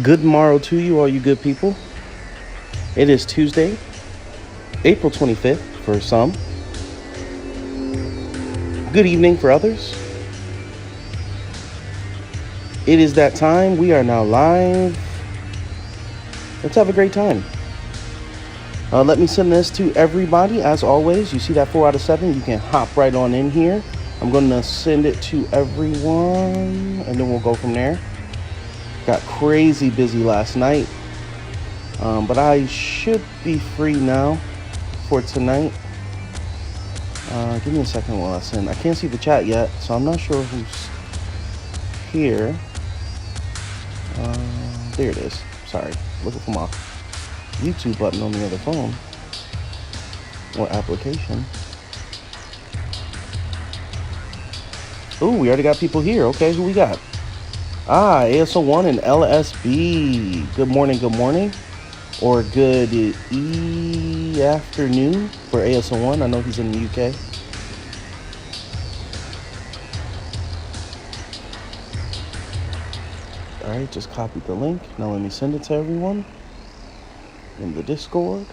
Good morrow to you, all you good people. It is Tuesday, April 25th for some. Good evening for others. It is that time. We are now live. Let's have a great time. Let me send this to everybody. As always, you see that 4 out of 7. You can hop right on in here. I'm going to send it to everyone, and then we'll go from there. Got crazy busy last night, but I should be free now for tonight. Give me a second while I send. I can't see the chat yet, so I'm not sure who's here. There it is. Sorry, looking for my YouTube button on the other phone or application. Ooh, we already got people here. Okay, who we got? ASO1 and LSB. Good morning, or good afternoon for ASO1. I know he's in the UK. All right, just copied the link. Now let me send it to everyone in the Discord.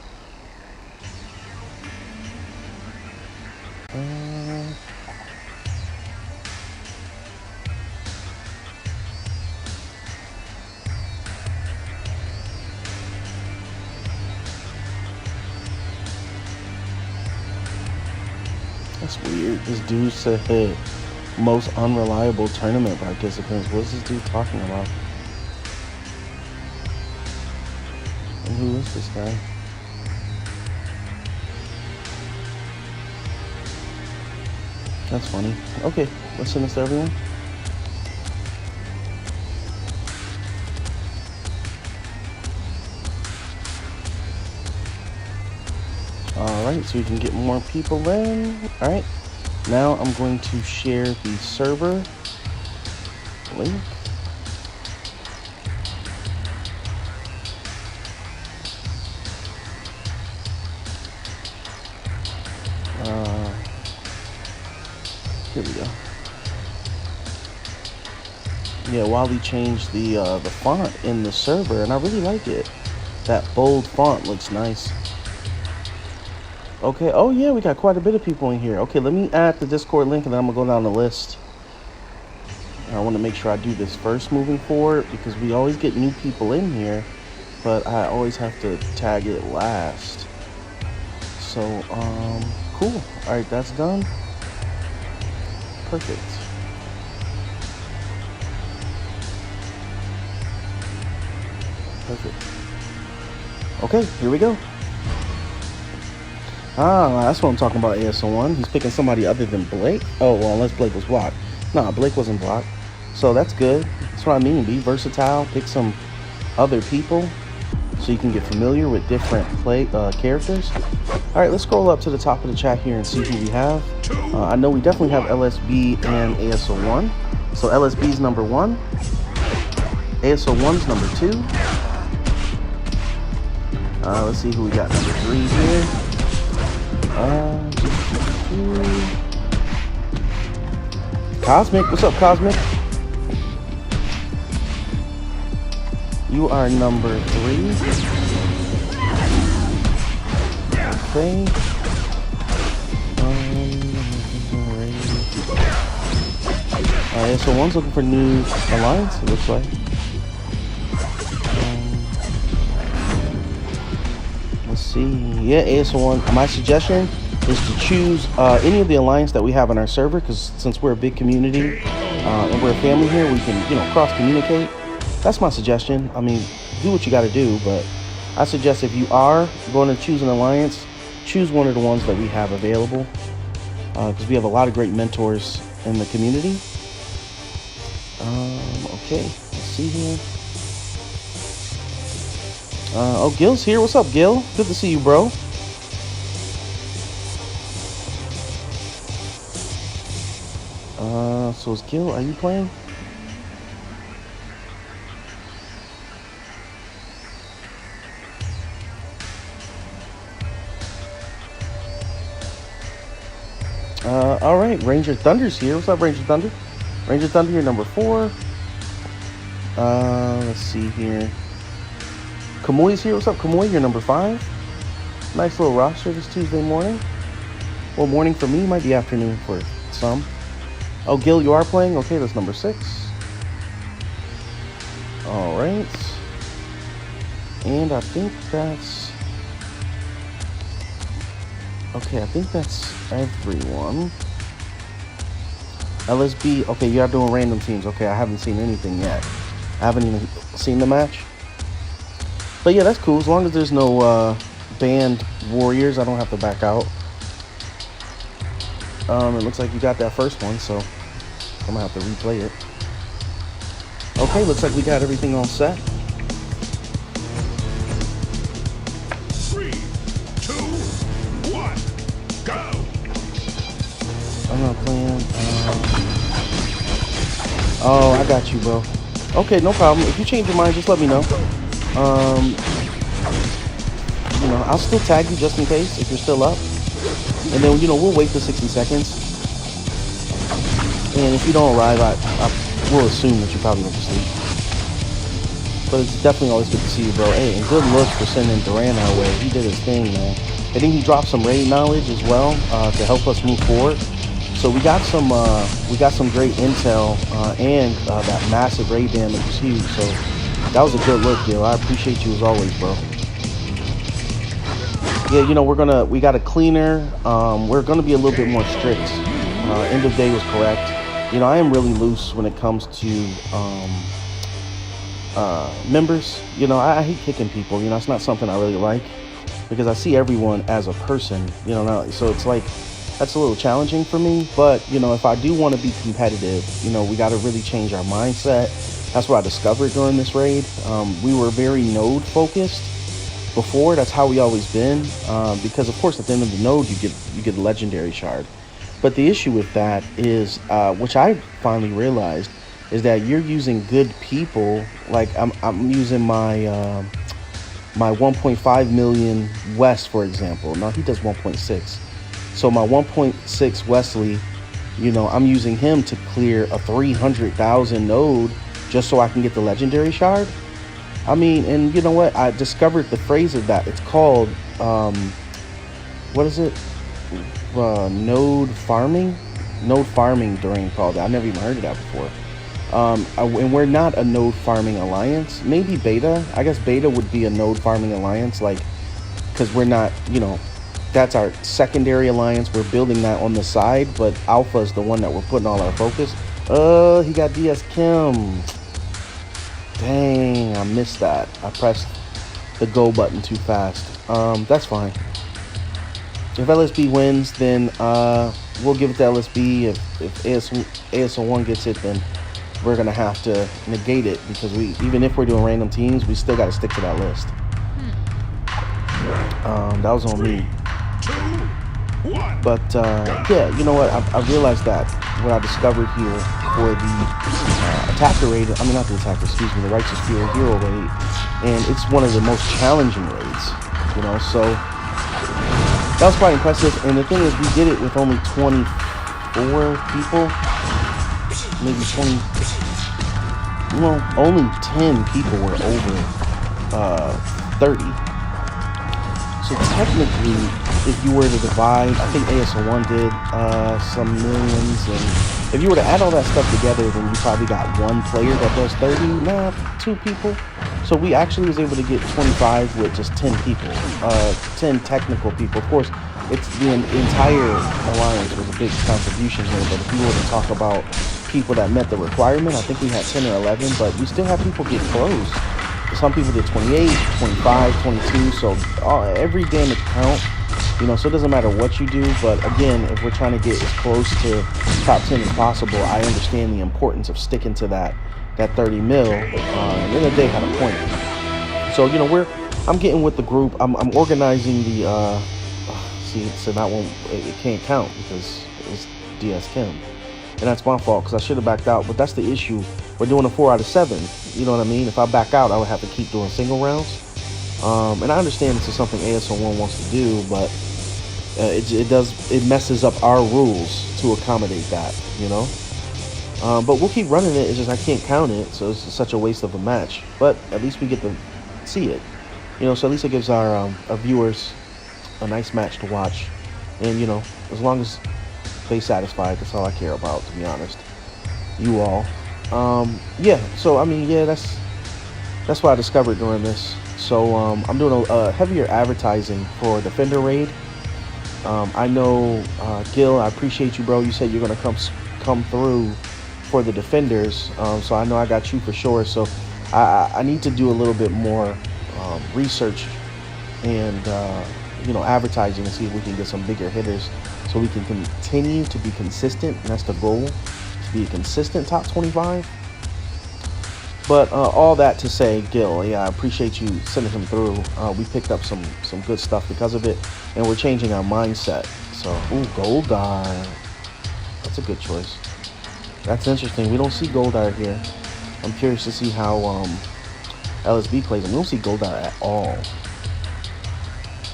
That's weird. This dude said most unreliable tournament participants. What's this dude talking about? And who is this guy? That's funny. Okay, let's send this to everyone. Alright, so we can get more people in. Alright, now I'm going to share the server link. Here we go. Yeah, Wally changed the font in the server, and I really like it. That bold font looks nice. Okay, oh yeah, we got quite a bit of people in here. Okay, let me add the Discord link, and then I'm gonna go down the list. I want to make sure I do this first moving forward, because we always get new people in here, but I always have to tag it last. So, cool. All right, that's done. Perfect. Perfect. Okay, here we go. That's what I'm talking about, ASO1. He's picking somebody other than Blake. Oh, well, unless Blake was blocked. Nah, Blake wasn't blocked. So that's good. That's what I mean. Be versatile. Pick some other people so you can get familiar with different characters. All right, let's scroll up to the top of the chat here and see who we have. I know we definitely have LSB and ASO1. So LSB's number 1. ASO1's number 2. Let's see who we got number 3 here. Cosmic, what's up, Cosmic? You are number 3. Okay. So one's looking for new alliance, it looks like. Let's see. Yeah, ASO1. My suggestion is to choose any of the alliance that we have on our server, because since we're a big community and we're a family here, we can, cross communicate. That's my suggestion. I mean, do what you got to do, but I suggest if you are going to choose an alliance, choose one of the ones that we have available, because we have a lot of great mentors in the community. Okay, let's see here. Oh, Gil's here. What's up, Gil? Good to see you, bro. So is Gil, are you playing? All right, Ranger Thunder's here. What's up, Ranger Thunder? Ranger Thunder, you're number 4. Let's see here. Kamui's here. What's up, Kamui? You're number 5. Nice little roster this Tuesday morning. Well, morning for me, might be afternoon for some. Oh, Gil, you are playing? Okay, that's number 6. All right. And I think that's... Okay, I think that's everyone. LSB, okay, you are doing random teams. Okay, I haven't seen anything yet. I haven't even seen the match. But yeah, that's cool. As long as there's no banned warriors, I don't have to back out. It looks like you got that first one, so I'm gonna have to replay it. Okay, looks like we got everything all set. 3, 2, 1, go! I'm not playing. Oh, I got you, bro. Okay, no problem. If you change your mind, just let me know. You know, I'll still tag you just in case if you're still up. And then, you know, we'll wait for 60 seconds. And if you don't arrive, I will assume that you probably went to sleep. But it's definitely always good to see you, bro. Hey, and good looks for sending Duran our way. He did his thing, man. I think he dropped some raid knowledge as well to help us move forward. So we got some great intel and that massive raid damage was huge. So that was a good look, Gil. I appreciate you as always, bro. Yeah, you know, we got a cleaner. We're gonna be a little bit more strict. End of day was correct. You know, I am really loose when it comes to members. You know, I hate kicking people. You know, it's not something I really like because I see everyone as a person. You know, so it's like that's a little challenging for me. But you know, if I do want to be competitive, you know, we got to really change our mindset. That's what I discovered during this raid. We were very node focused before. That's how we always been, because of course at the end of the node you get a legendary shard. But the issue with that is, which I finally realized, is that you're using good people. Like I'm using my my 1.5 million West, for example. Now he does 1.6, so my 1.6 Wesley, you know, I'm using him to clear a 300,000 node just so I can get the legendary shard. I mean, and you know what? I discovered the phrase of that. It's called, what is it? Node farming? Node farming Duran called it. I never even heard of that before. And we're not a node farming alliance. Maybe beta. I guess beta would be a node farming alliance, like, because we're not, you know, that's our secondary alliance. We're building that on the side, but alpha is the one that we're putting all our focus. He got DS Kim. Dang, I missed that. I pressed the go button too fast. That's fine. If LSB wins, then we'll give it to LSB. If ASO1 gets it, then we're gonna have to negate it because even if we're doing random teams, we still got to stick to that list. That was on me. But yeah, you know what? I realized that what I discovered here for the attacker raid, I mean not the attacker, excuse me, the Righteous Fury Hero raid, and it's one of the most challenging raids, you know, so that was quite impressive. And the thing is, we did it with only 24 people, maybe 20, well, only 10 people were over 30. So technically, if you were to divide, I think ASO1 did some millions, and if you were to add all that stuff together, then you probably got one player that does 30, nah, 2 people. So we actually was able to get 25 with just 10 people, 10 technical people. Of course, it's the entire alliance was a big contribution here, but if you were to talk about people that met the requirement, I think we had 10 or 11, but we still have people get close. Some people did 28, 25, 22, so every damage count, you know, so it doesn't matter what you do. But again, if we're trying to get as close to top 10 as possible, I understand the importance of sticking to that 30 mil, and then they had a point. So, you know, I'm getting with the group, I'm organizing the, see, so that one, it can't count because it's DS Kim. And that's my fault because I should have backed out, but that's the issue. We're doing a 4 out of 7. You know what I mean? If I back out, I would have to keep doing single rounds. And I understand this is something ASO1 wants to do, but it messes up our rules to accommodate that, you know? But we'll keep running it. It's just I can't count it, so it's such a waste of a match. But at least we get to see it, you know. So at least it gives our viewers a nice match to watch, and you know, as long as they satisfied, that's all I care about, to be honest. You all, yeah. So I mean, yeah, that's what I discovered during this. So I'm doing a heavier advertising for Defender Raid. I know, Gil, I appreciate you, bro. You said you're gonna come through for the Defenders, so I know I got you for sure. So I need to do a little bit more research and you know, advertising, and see if we can get some bigger hitters, so we can continue to be consistent. And that's the goal, to be a consistent top 25. But all that to say, Gil, yeah, I appreciate you sending him through. We picked up some good stuff because of it, and we're changing our mindset. So, ooh, Goldar. That's a good choice. That's interesting. We don't see Goldar here. I'm curious to see how LSB plays him. We don't see Goldar at all.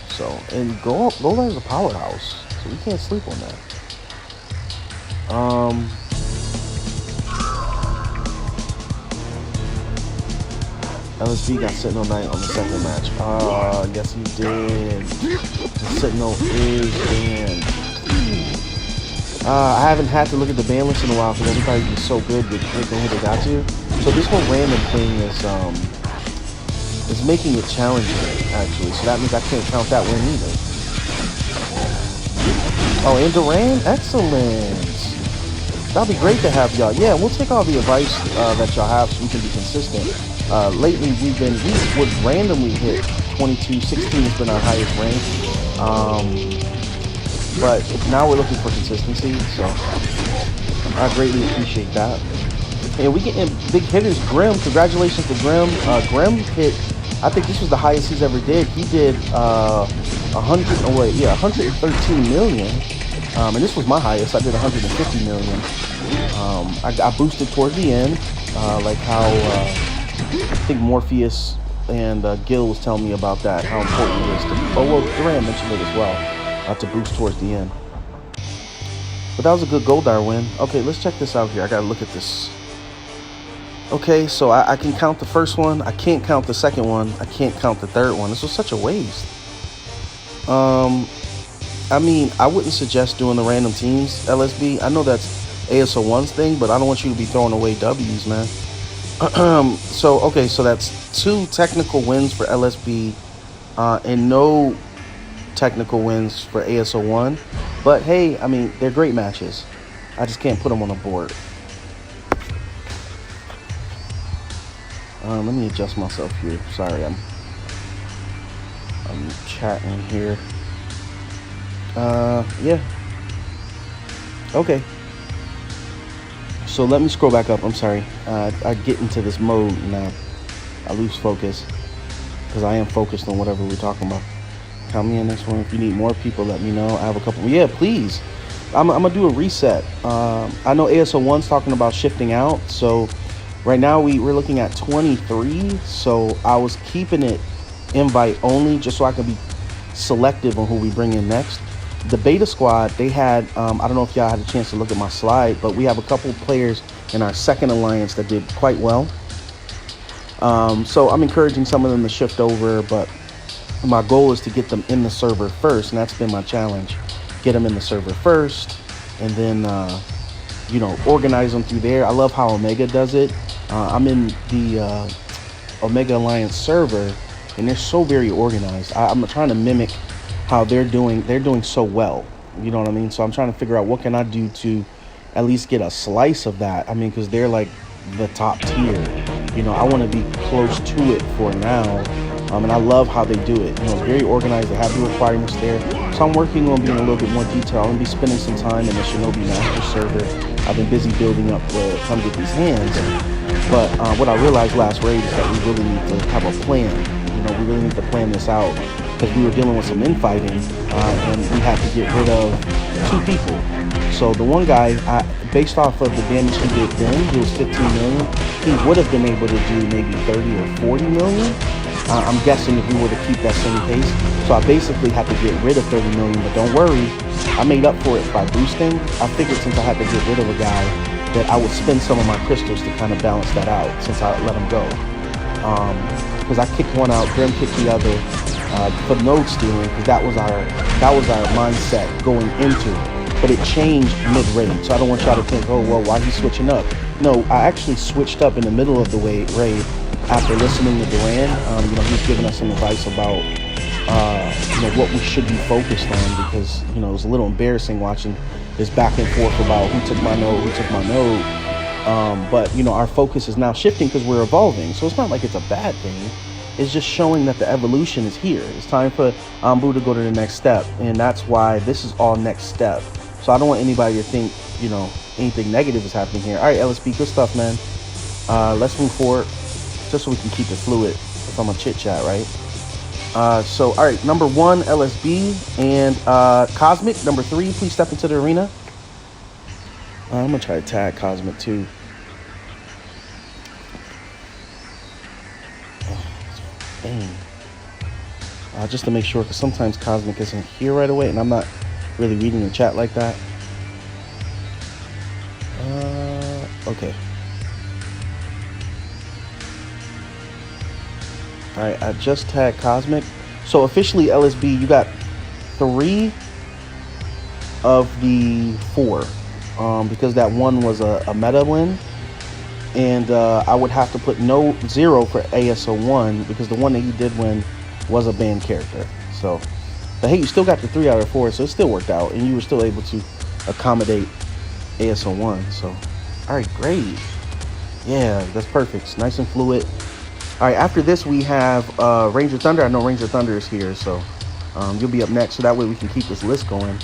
So, and Goldar is a powerhouse, so we can't sleep on that. LSB got Sentinel Knight on the second match. Yes he did. The Sentinel is banned. I haven't had to look at the ban list in a while because everybody's been so good with picking who they got to. So this whole random thing is making it challenging, actually. So that means I can't count that win either. Oh, and Duran? Excellent. That'd be great to have y'all. Yeah, we'll take all the advice that y'all have so we can be consistent. Lately, we would randomly hit 22, 16 has been our highest rank. But now we're looking for consistency, so I greatly appreciate that. And we getting big hitters. Grim, congratulations to Grim. Grim hit, I think this was the highest he's ever did. He did 113 million. And this was my highest. I did 150 million. I boosted toward the end, like how I think Morpheus and Gil was telling me about that, how important it is to, oh well, Duran mentioned it as well, to boost towards the end. But that was a good Goldar win. Okay, let's check this out here. I gotta look at this. Okay, so I can count the first one. I can't count the second one. I can't count the third one. This was such a waste. I mean, I wouldn't suggest doing the random teams, LSB. I know that's ASO1's thing, but I don't want you to be throwing away W's, man. So, okay, so that's 2 technical wins for LSB and no technical wins for ASO1. But, hey, I mean, they're great matches. I just can't put them on the board. Let me adjust myself here. Sorry, I'm chatting here. Yeah. Okay. So let me scroll back up. I'm sorry. I get into this mode and I lose focus because I am focused on whatever we're talking about. Count me in this one. If you need more people, let me know. I have a couple. Yeah, please. I'm gonna do a reset. I know ASO1's talking about shifting out. So right now we're looking at 23. So I was keeping it invite only just so I can be selective on who we bring in next. The beta squad, they had, I don't know if y'all had a chance to look at my slide, but we have a couple players in our second alliance that did quite well. So I'm encouraging some of them to shift over, but my goal is to get them in the server first, and that's been my challenge. Get them in the server first, and then, you know, organize them through there. I love how Omega does it. I'm in the Omega Alliance server, and they're so very organized. I'm trying to mimic how they're doing so well, you know what I mean? So I'm trying to figure out what can I do to at least get a slice of that. I mean, because they're like the top tier, you know. I want to be close to it for now, and I love how they do it. You know, very organized. They have the requirements there. So I'm working on being a little bit more detailed. I'm gonna be spending some time in the Shinobi Master server. I've been busy building up to come get these hands, but what I realized last raid is that we really need to have a plan. You know, we really need to plan this out, because we were dealing with some infighting, and we had to get rid of 2 people. So the one guy, based off of the damage he did then, he was 15 million. He would have been able to do maybe 30 or 40 million. I'm guessing if we were to keep that same pace. So I basically had to get rid of 30 million, but don't worry, I made up for it by boosting. I figured since I had to get rid of a guy, that I would spend some of my crystals to kind of balance that out since I let them go. Because I kicked one out, Grim kicked the other for node stealing, because that was our mindset going into it. But it changed mid-raid, so I don't want y'all to think, oh well, why he's switching up? No, I actually switched up in the middle of the raid after listening to Duran. You know, he's giving us some advice about you know, what we should be focused on, because you know, it was a little embarrassing watching this back and forth about who took my node, but you know, our focus is now shifting because we're evolving, so it's not like it's a bad thing. It's just showing that the evolution is here. It's time for Ambu to go to the next step, and that's why this is all next step. So I don't want anybody to think, you know, anything negative is happening here. All right, LSB, good stuff, man. Let's move forward, just so we can keep it fluid if I'm a chit chat, right? So, all right, number 1, LSB, and Cosmic, number 3, please step into the arena. I'm gonna try to tag Cosmic too. Dang. Just to make sure, because sometimes Cosmic isn't here right away, and I'm not really reading the chat like that. Okay. All right, I just tagged Cosmic. So officially, LSB, you got 3 of the 4, because that one was a meta win, and I would have to put 0 for ASO1 because the one that he did win was a banned character. So, but hey, you still got the 3 out of 4, so it still worked out, and you were still able to accommodate ASO1. So, all right, great. Yeah, that's perfect. It's nice and fluid. All right, after this we have Ranger Thunder. I know Ranger Thunder is here, so you'll be up next, so that way we can keep this list going.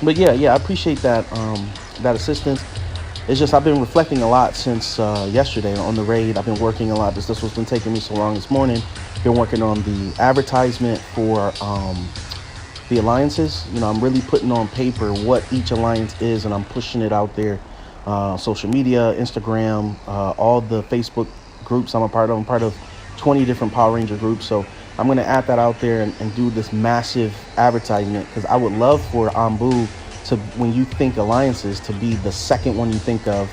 But yeah, I appreciate that that assistance. It's just I've been reflecting a lot since yesterday on the raid. I've been working a lot. This was been taking me so long this morning. Been working on the advertisement for the alliances. You know, I'm really putting on paper what each alliance is, and I'm pushing it out there. Social media, Instagram, all the Facebook groups I'm part of 20 different Power Ranger groups. So I'm going to add that out there and do this massive advertisement, because I would love for Ambu to, when you think alliances, to be the second one you think of,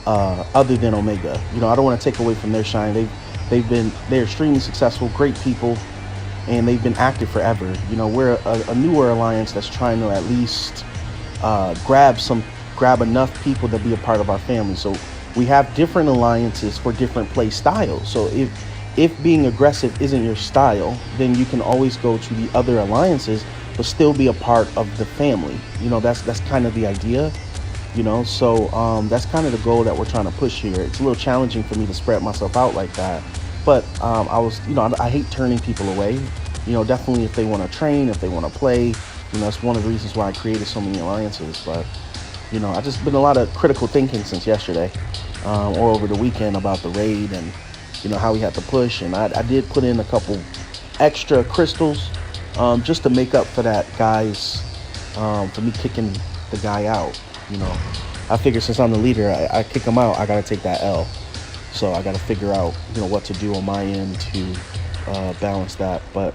other than Omega. You know, I don't want to take away from their shine. They're extremely successful, great people, and they've been active forever. You know, we're a newer alliance that's trying to at least grab enough people to be a part of our family. So we have different alliances for different play styles. So if being aggressive isn't your style, then you can always go to the other alliances but still be a part of the family. You know, that's kind of the idea, you know. So that's kind of the goal that we're trying to push here. It's a little challenging for me to spread myself out like that, but I hate turning people away. You know, definitely if they want to train, if they want to play, you know, that's one of the reasons why I created so many alliances. But you know, I just been a lot of critical thinking since yesterday, or over the weekend, about the raid and, you know, how we had to push. And I did put in a couple extra crystals, just to make up for that, guys, for me kicking the guy out. You know, I figure since I'm the leader, I kick him out, I got to take that L. So I got to figure out, you know, what to do on my end to balance that. But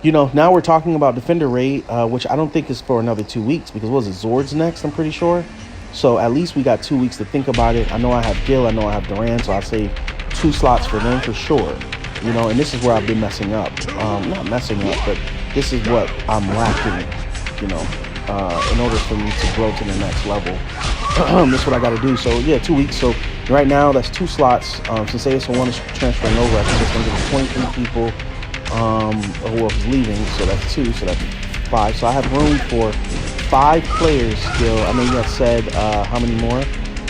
you know, now we're talking about Defender raid, which I don't think is for another 2 weeks, because what was it, Zord's next, I'm pretty sure. So at least we got 2 weeks to think about it. I know I have Gil, I know I have Duran, so I'll save 2 slots for them for sure. You know, and this is where I've been messing up. Not messing up, but this is what I'm lacking, you know, in order for me to grow to the next level. That's what I got to do. So yeah, 2 weeks. So right now that's 2 slots. Since ASO1 is transferring over, I think it's going to give 23 people who is leaving, so that's 2, so that's 5. So I have room for 5 players still. I know you have said how many more.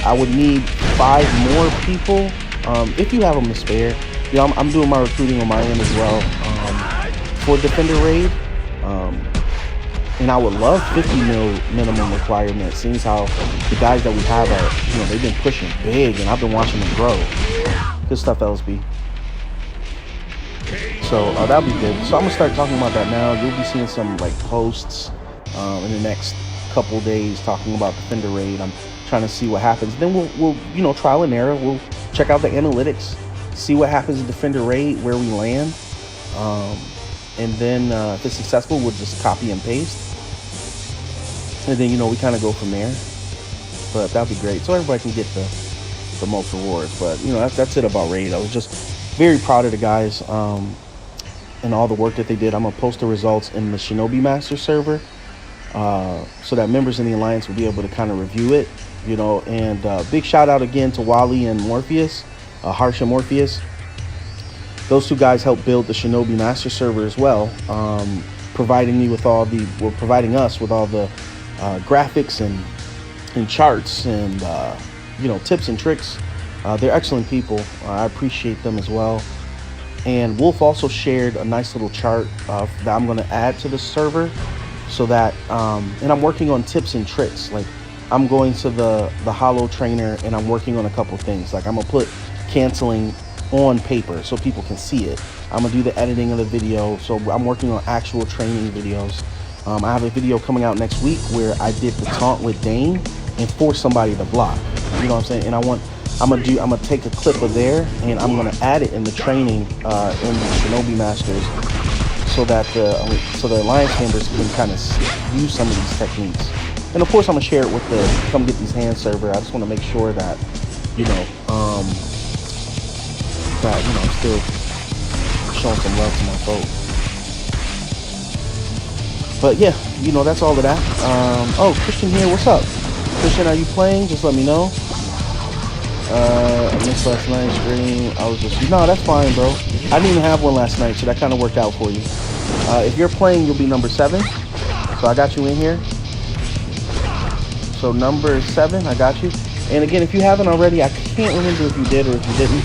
I would need 5 more people, if you have them to spare. You know, I'm doing my recruiting on my end as well, for Defender raid, and I would love 50 mil minimum requirement, seeing how the guys that we have are, you know, they've been pushing big, and I've been watching them grow. Good stuff, LSB. So that'll be good. So I'm gonna start talking about that now. You'll be seeing some like posts in the next couple days talking about Defender raid. I'm trying to see what happens. Then we'll you know, trial and error. We'll check out the analytics, see what happens in Defender raid, where we land, and then if it's successful, we'll just copy and paste. and then, you know, we kind of go from there. But that'd be great, so everybody can get the most rewards. But, you know, that's it about Raid. I was just very proud of the guys and all the work that they did. I'm gonna post the results in the Sparring Master server, so that members in the Alliance will be able to kind of review it, you know. And big shout out again to Wally and Morpheus, Harsh and Morpheus. Those two guys helped build the Sparring Master server as well, providing us with all the graphics and charts and you know, tips and tricks. They're excellent people. I appreciate them as well. And Wolf also shared a nice little chart that I'm going to add to the server, so that and I'm working on tips and tricks. Like, I'm going to the Hollow Trainer, and I'm working on a couple things. Like, I'm gonna put canceling on paper so people can see it. I'm gonna do the editing of the video, so I'm working on actual training videos. I have a video coming out next week where I did the taunt with Dane and force somebody to block. You know what I'm saying? And I'm gonna take a clip of there, and I'm gonna add it in the training in the Sparring Masters, so that the Alliance members can kind of use some of these techniques. And of course, I'm gonna share it with the Come Get These Hands server. I just want to make sure that, you know, I'm still showing some love to my folks. But yeah, you know, that's all of that. Oh, Christian here, what's up? Christian, are you playing? Just let me know. I missed last night's stream. I was just, no, that's fine, bro. I didn't even have one last night, so that kind of worked out for you. If you're playing, you'll be number 7. So I got you in here. So number 7, I got you. And again, if you haven't already, I can't remember if you did or if you didn't.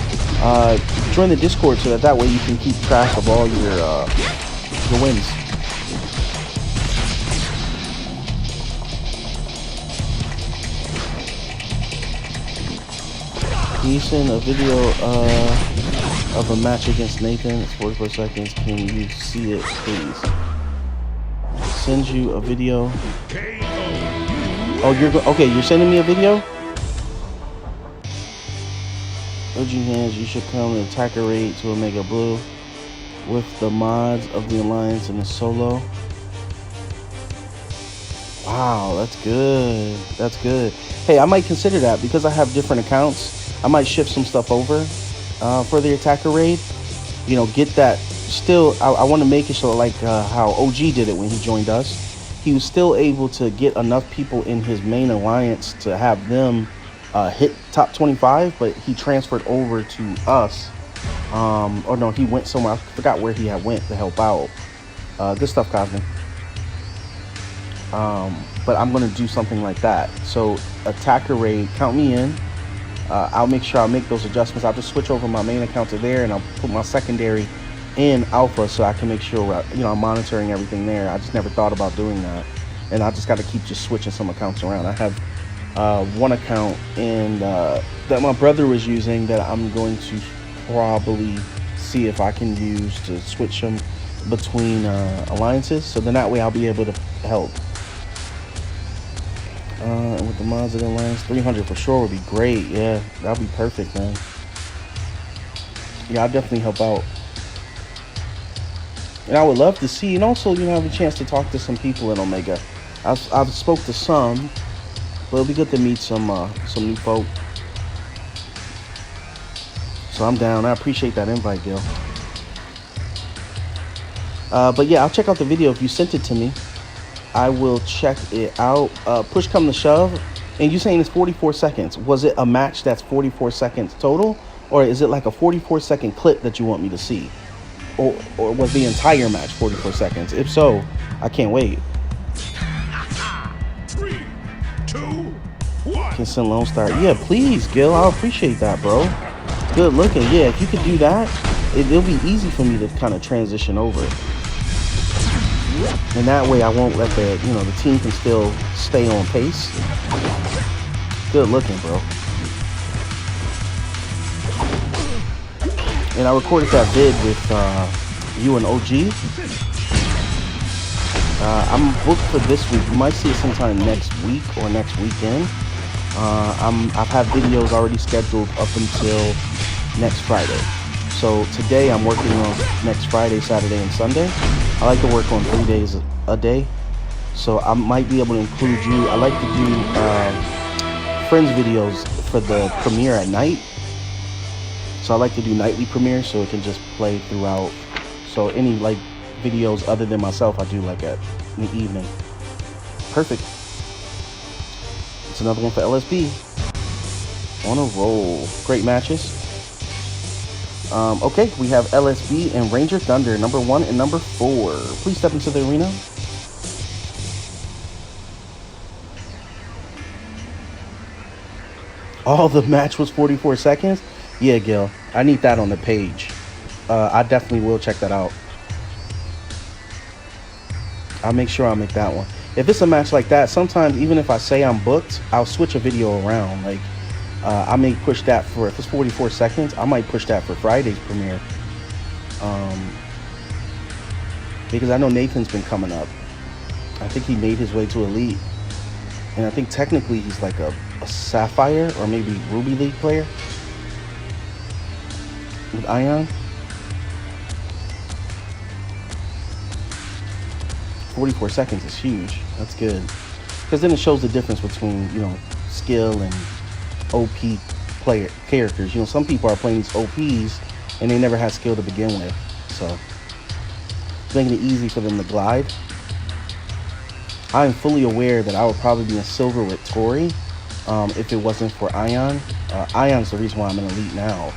Join the Discord so that way you can keep track of all your wins. Can you send a video of a match against Nathan? It's 44 seconds. Can you see it, please? Send you a video. Oh, okay. You're sending me a video. OG hands. You should come to attacker raid to Omega Blue with the mods of the Alliance and the solo. Wow, that's good. That's good. Hey, I might consider that because I have different accounts. I might shift some stuff over for the attacker raid. You know, get that. Still, I want to make it so like how OG did it when he joined us. He was still able to get enough people in his main alliance to have them hit top 25, but he transferred over to us. Or no, he went somewhere. I forgot where he had went to help out. Good stuff, Cosmic. But I'm going to do something like that. So attacker raid, count me in. I'll make sure I'll make those adjustments. I'll just switch over my main account to there, and I'll put my secondary in alpha so I can make sure, you know, I'm monitoring everything there. I just never thought about doing that, and I just got to keep just switching some accounts around. I have one account that my brother was using that I'm going to probably see if I can use to switch them between alliances, so then that way I'll be able to help. With the mods of the Alliance, 300 for sure would be great. Yeah, that'd be perfect, man. Yeah, I'll definitely help out. And I would love to see, and also, you know, have a chance to talk to some people in Omega. I've spoke to some, but it'll be good to meet some new folk. So I'm down. I appreciate that invite, Gil. But yeah, I'll check out the video if you sent it to me. I will check it out. Push come to shove, and you saying it's 44 seconds. Was it a match that's 44 seconds total, or is it like a 44-second clip that you want me to see, or was the entire match 44 seconds? If so, I can't wait. 3, 2, 1. Can send Lone Star. Yeah, please, Gil. I'll appreciate that, bro. Good looking. Yeah, if you could do that, it'll be easy for me to kind of transition over. And that way I won't let the team can still stay on pace. Good looking, bro. And I recorded that vid with you and OG. I'm booked for this week. You might see it sometime next week or next weekend. I've had videos already scheduled up until next Friday. So today I'm working on next Friday, Saturday, and Sunday. I like to work on 3 days a day. So I might be able to include you. I like to do friends videos for the premiere at night. So I like to do nightly premieres so it can just play throughout. So any like videos other than myself, I do like in the evening. Perfect. It's another one for LSB. On a roll. Great matches. Okay, we have LSB and Ranger Thunder, number 1 and number 4. Please step into the arena. Oh, the match was 44 seconds? Yeah, Gil. I need that on the page. I definitely will check that out. I'll make sure I'll make that one. If it's a match like that, sometimes even if I say I'm booked, I'll switch a video around. Like, I may push that for, if it's 44 seconds, I might push that for Friday's premiere. Because I know Nathan's been coming up. I think he made his way to Elite. And I think technically he's like a Sapphire or maybe Ruby League player with Ion. 44 seconds is huge. That's good. Because then it shows the difference between, you know, skill and OP player characters. You know, some people are playing these OPs and they never had skill to begin with. So it's making it easy for them to glide. I am fully aware that I would probably be in silver with Tori if it wasn't for Ion. Ion's the reason why I'm in Elite now.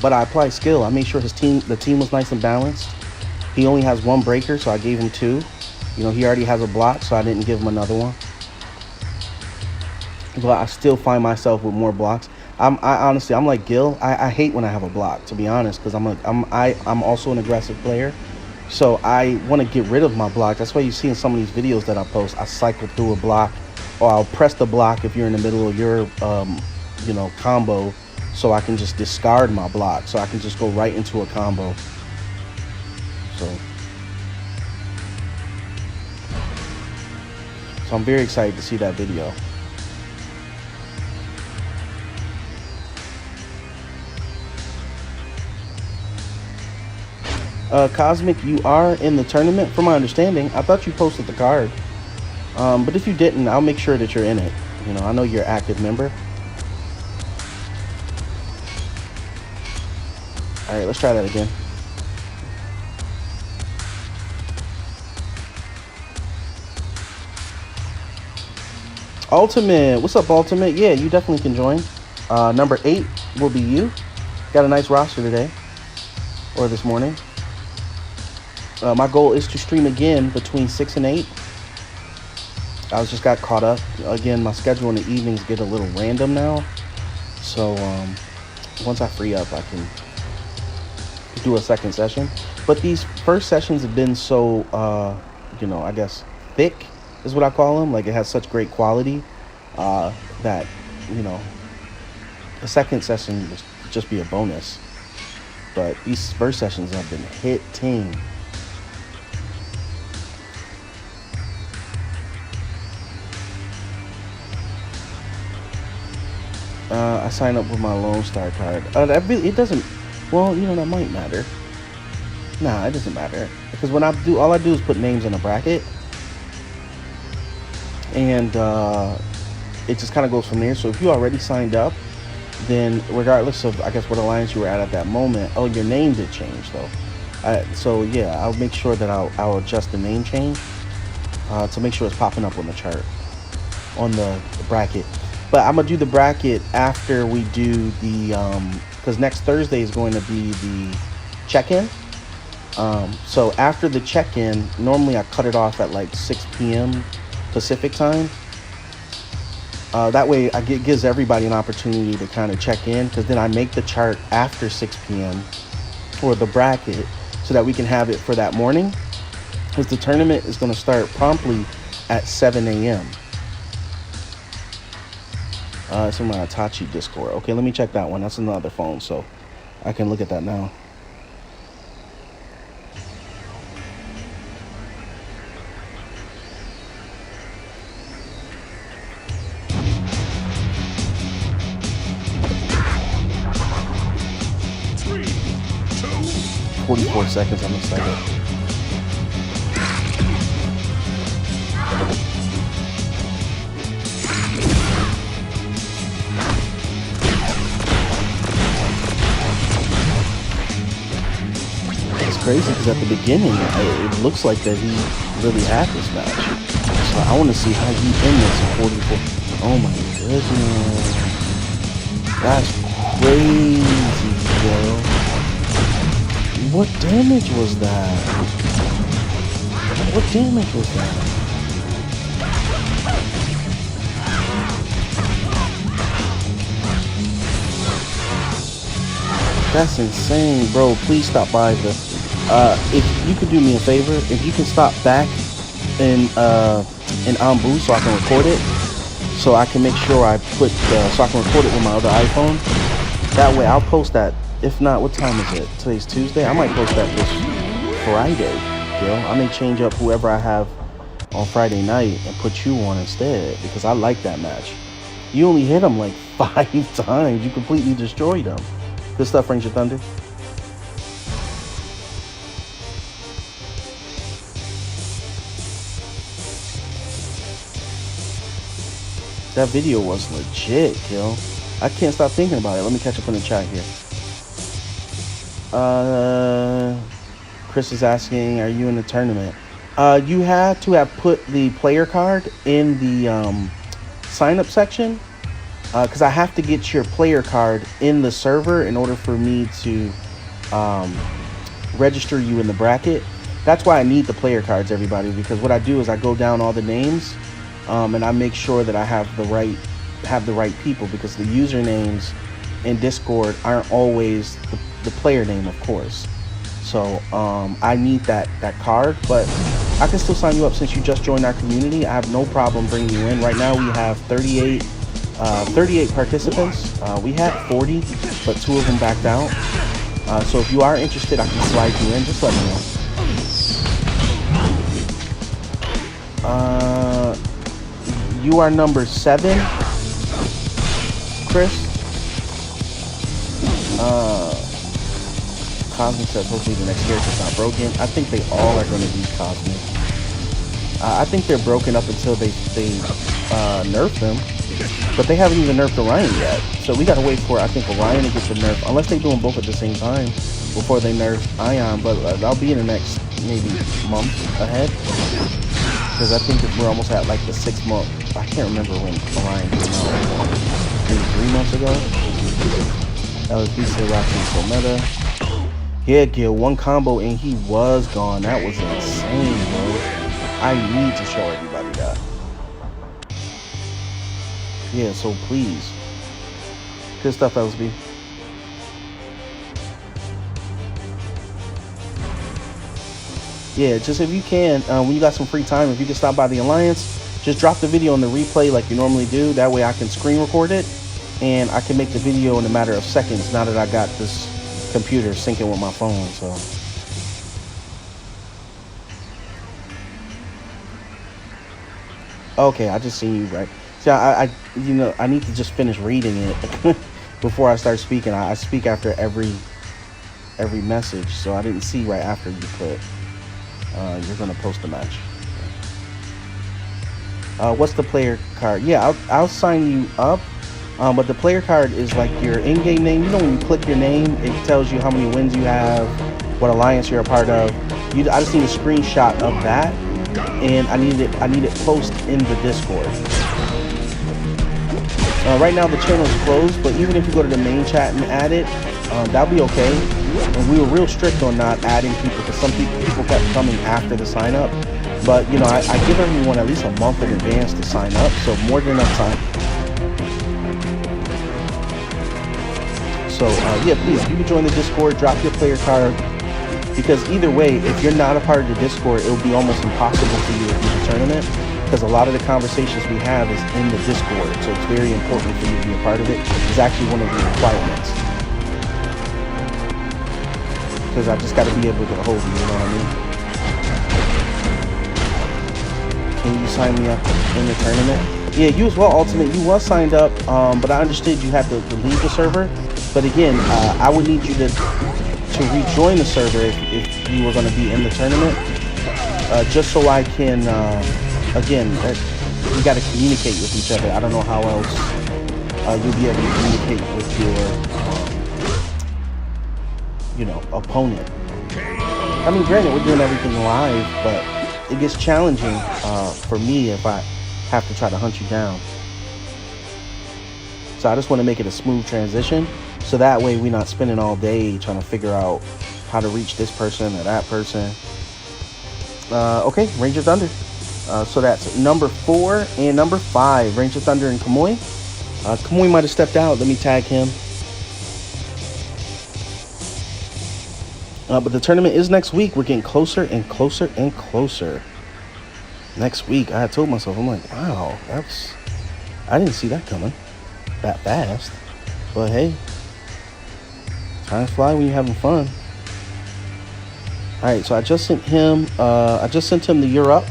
But I applied skill. I made sure the team was nice and balanced. He only has 1 breaker, so I gave him 2. You know, he already has a block, so I didn't give him another one. But I still find myself with more blocks. I honestly, I'm like Gil. I hate when I have a block, to be honest, because I'm also an aggressive player. So I want to get rid of my block. That's why you see in some of these videos that I post, I cycle through a block, or I'll press the block if you're in the middle of your, you know, combo, so I can just discard my block, so I can just go right into a combo. So I'm very excited to see that video. Cosmic, you are in the tournament, from my understanding. I thought you posted the card. But if you didn't, I'll make sure that you're in it. You know, I know you're an active member. All right, let's try that again. Ultimate, what's up, Ultimate? Yeah, you definitely can join. Number 8 will be you. Got a nice roster today, or this morning. My goal is to stream again between 6 and 8. I just got caught up. Again, my schedule in the evenings get a little random now. So once I free up, I can do a second session. But these first sessions have been so, you know, I guess thick is what I call them. Like, it has such great quality that, you know, the second session would just be a bonus. But these first sessions have been hitting. I sign up with my Lone Star card. It doesn't. Well, you know, that might matter. Nah, it doesn't matter, because when I do, all I do is put names in a bracket, and it just kind of goes from there. So if you already signed up, then regardless of, I guess, what alliance you were at that moment, oh, your name did change though. So yeah, I'll make sure that I'll adjust the name change to make sure it's popping up on the chart, on the bracket. But I'm gonna do the bracket after we do the because next Thursday is going to be the check-in. So after the check-in, normally I cut it off at like 6 p.m. Pacific time. That way it gives everybody an opportunity to kind of check in, because then I make the chart after 6 p.m. or the bracket, so that we can have it for that morning, because the tournament is going to start promptly at 7 a.m. It's in my Itachi Discord. Okay, let me check that one. That's another phone, so I can look at that now. Three, 2, 44 seconds, I'm excited. crazy because at the beginning, it looks like that he really had this match. So I want to see how you end this in 44. Oh my goodness. That's crazy, yo. What damage was that? What damage was that? That's insane, bro. Please stop by the if you could do me a favor, if you can stop back in Ambu so I can record it, so I can make sure I put so I can record it with my other iPhone. That way I'll post that. If not, what time is it? Today's Tuesday. I might post that this Friday. You know, I may change up whoever I have on Friday night and put you on instead, because I like that match. You only hit him like 5 times. You completely destroyed him. Good stuff, Ranger Thunder. That video was legit, yo. I can't stop thinking about it. Let me catch up in the chat here. Chris is asking, are you in the tournament? You had to have put the player card in the sign up section, because I have to get your player card in the server in order for me to register you in the bracket. That's why I need the player cards, everybody, because what I do is I go down all the names and I make sure that I have the right people, because the usernames in Discord aren't always the player name, of course. So I need that card, but I can still sign you up since you just joined our community. I have no problem bringing you in. Right now we have 38 participants. We had 40, but 2 of them backed out. So if you are interested, I can slide you in. Just let me know. You are number 7, Chris. Cosmic says hopefully the next character's not broken. I think they all are going to be Cosmic. I think they're broken up until they nerf them. But they haven't even nerfed Orion yet. So we gotta wait for, I think, Orion to get the nerf. Unless they do them both at the same time before they nerf Ion. But that'll be in the next, maybe, month ahead. Because I think that we're almost at like the 6 month. I can't remember when Orion came out. Maybe 3 months ago. LSB said Roxy so meta. Yeah, Gil, 1 combo and he was gone. That was insane, bro. I need to show everybody that. Yeah, so please. Good stuff, LSB. Yeah, just if you can, when you got some free time, if you can stop by the Alliance, just drop the video on the replay like you normally do. That way I can screen record it, and I can make the video in a matter of seconds now that I got this computer syncing with my phone, so. Okay, I just seen you, right? See, I you know, I need to just finish reading it before I start speaking. I speak after every message, so I didn't see right after you put you're gonna post the match. What's the player card? Yeah, I'll sign you up. But the player card is like your in-game name. You know, when you click your name, it tells you how many wins you have, what alliance you're a part of. I just need a screenshot of that, and I need it posted in the Discord. Right now the channel is closed, but even if you go to the main chat and add it, that'll be okay. And we were real strict on not adding people because some people kept coming after the sign up. But you know, I give everyone at least a month in advance to sign up, so more than enough time. So yeah, please, you can join the Discord, drop your player card, because either way, if you're not a part of the Discord, it will be almost impossible for you to do the tournament, because a lot of the conversations we have is in the Discord, so it's very important for you to be a part of it. It's actually one of the requirements, because I just got to be able to get a hold of you, you know what I mean? Can you sign me up in the tournament? Yeah, you as well, Ultimate. You was signed up, but I understood you had to leave the server. But again, I would need you to rejoin the server if you were going to be in the tournament, just so I can, again, we got to communicate with each other. I don't know how else you'll be able to communicate with your, you know, opponent. I mean, granted, we're doing everything live, but it gets challenging for me if I have to try to hunt you down. So I just want to make it a smooth transition, so that way we're not spending all day trying to figure out how to reach this person or that person. Okay, Ranger Thunder. So that's number 4 and number 5, Ranger Thunder and Kamui. Kamui might have stepped out. Let me tag him. But the tournament is next week. We're getting closer and closer and closer. Next week, I had told myself, I'm like, wow, I didn't see that coming that fast. But hey, time fly when you're having fun. All right, so I just sent him the "You're up."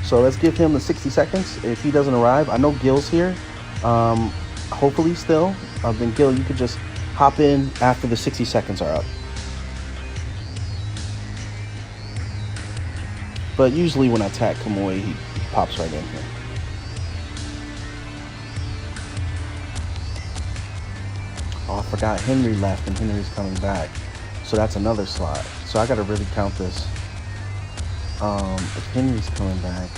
So let's give him the 60 seconds. If he doesn't arrive, I know Gil's here. Hopefully still. Then Gil, you could just hop in after the 60 seconds are up. But usually when I attack Kamui, he pops right in here. Oh, I forgot Henry left and Henry's coming back. So that's another slot. So I gotta really count this. If Henry's coming back,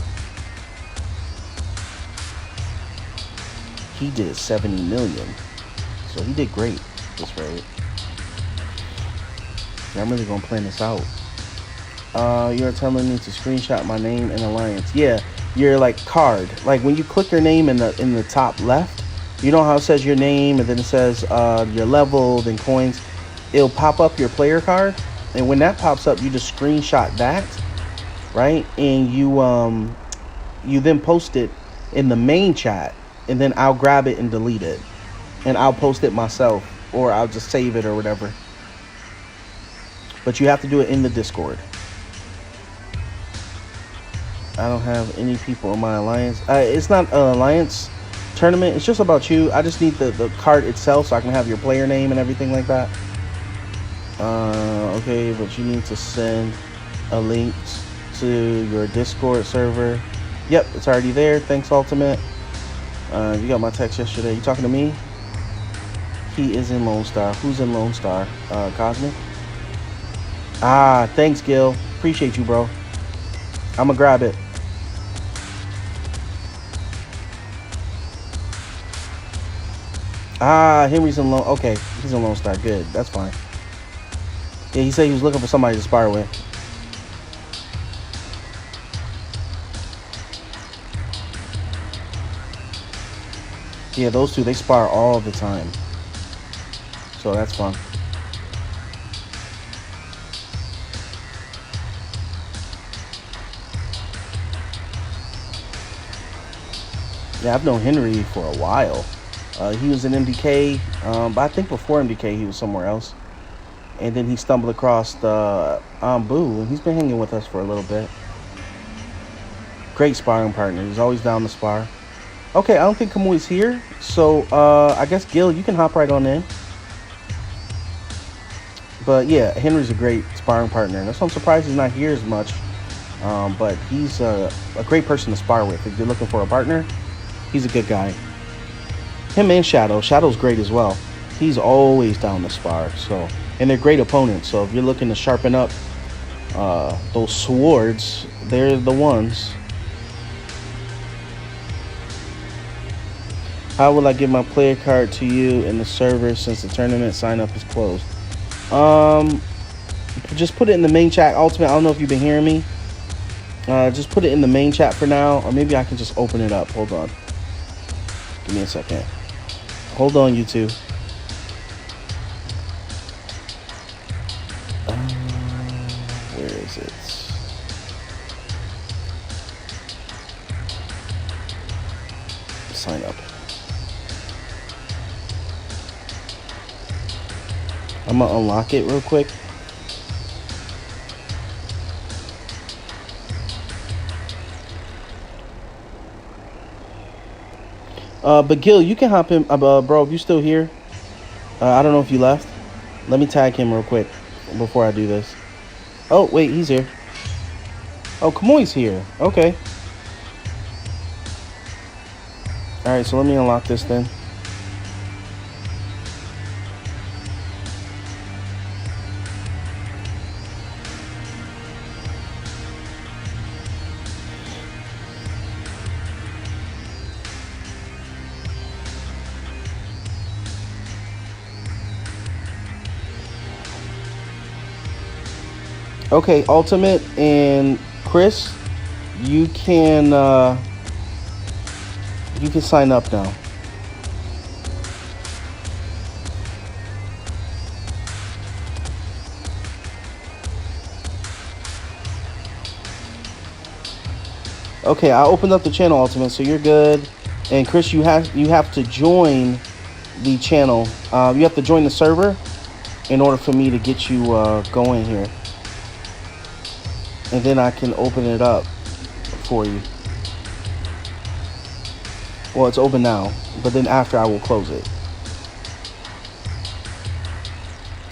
he did 70 million. So he did great this raid. Yeah, I'm really gonna plan this out. You're telling me to screenshot my name and alliance. Yeah, your like card. Like when you click your name in the top left, you know how it says your name and then it says your level, then coins. It'll pop up your player card, and when that pops up, you just screenshot that, right? And you then post it in the main chat, and then I'll grab it and delete it, and I'll post it myself, or I'll just save it or whatever. But you have to do it in the Discord. I don't have any people in my alliance. It's not an alliance tournament. It's just about you. I just need the card itself so I can have your player name and everything like that. Okay, but you need to send a link to your Discord server. Yep, it's already there. Thanks, Ultimate. You got my text yesterday. You talking to me? He is in Lone Star. Who's in Lone Star? Cosmic? Ah, thanks, Gil. Appreciate you, bro. I'ma grab it. Ah, Henry's in Lone. Okay, he's in Lone Star. Good, that's fine. Yeah, he said he was looking for somebody to spar with. Yeah, those two, they spar all the time. So that's fun. Yeah, I've known Henry for a while. He was in MDK, but I think before MDK he was somewhere else. And then he stumbled across the Boo, and he's been hanging with us for a little bit. Great sparring partner. He's always down to spar. Okay, I don't think Kamui's here, so I guess Gil, you can hop right on in. But yeah, Henry's a great sparring partner. That's why I'm surprised he's not here as much. But he's a great person to spar with. If you're looking for a partner, he's a good guy. Him and Shadow. Shadow's great as well. He's always down to spar. So, and they're great opponents. So if you're looking to sharpen up those swords, they're the ones. How will I give my player card to you in the server since the tournament sign up is closed? Just put it in the main chat. Ultimate, I don't know if you've been hearing me. Just put it in the main chat for now, or maybe I can just open it up. Hold on. Give me a second. Hold on, you two. Where is it? Sign up. I'm gonna unlock it real quick. But Gil, you can hop in, bro, if you're still here. I don't know if you left. Let me tag him real quick before I do this. Oh, wait, he's here. Oh, Kamui's here. Okay. Alright, so let me unlock this then. Okay, Ultimate and Chris, you can sign up now. Okay, I opened up the channel, Ultimate, so you're good. And Chris, you have to join the channel. You have to join the server in order for me to get you going here. And then I can open it up for you. Well, it's open now, but then after I will close it.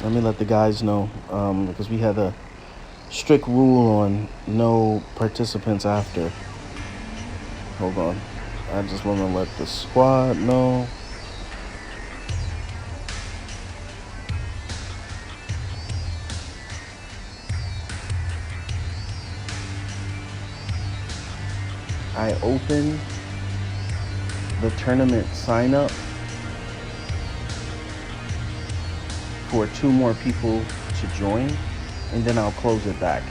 Let me let the guys know, because we had a strict rule on no participants after. Hold on. I just want to let the squad know. I opened the tournament sign up for 2 more people to join, and then I'll close it back.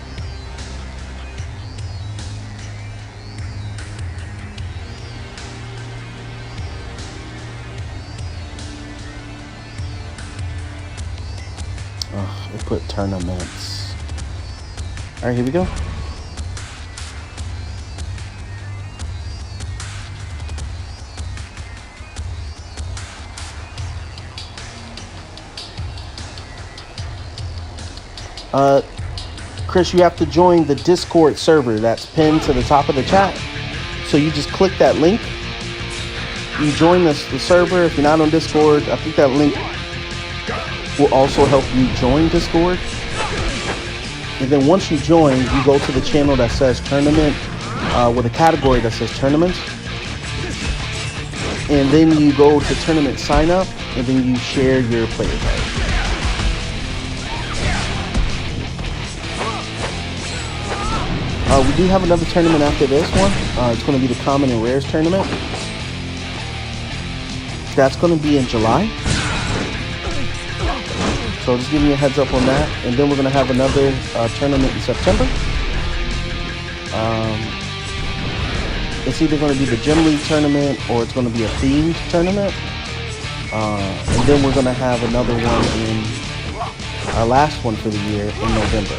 Oh, it put tournaments. All right, here we go. Chris, you have to join the Discord server that's pinned to the top of the chat. So you just click that link. You join the server. If you're not on Discord, I think that link will also help you join Discord. And then once you join, you go to the channel that says tournament, with a category that says tournaments. And then you go to tournament sign up, and then you share your player card. We do have another tournament after this one. It's going to be the Common and Rares tournament. That's going to be in July. So just giving you a heads up on that. And then we're going to have another tournament in September. It's either going to be the Gym League tournament or it's going to be a themed tournament. And then we're going to have another one in our last one for the year in November.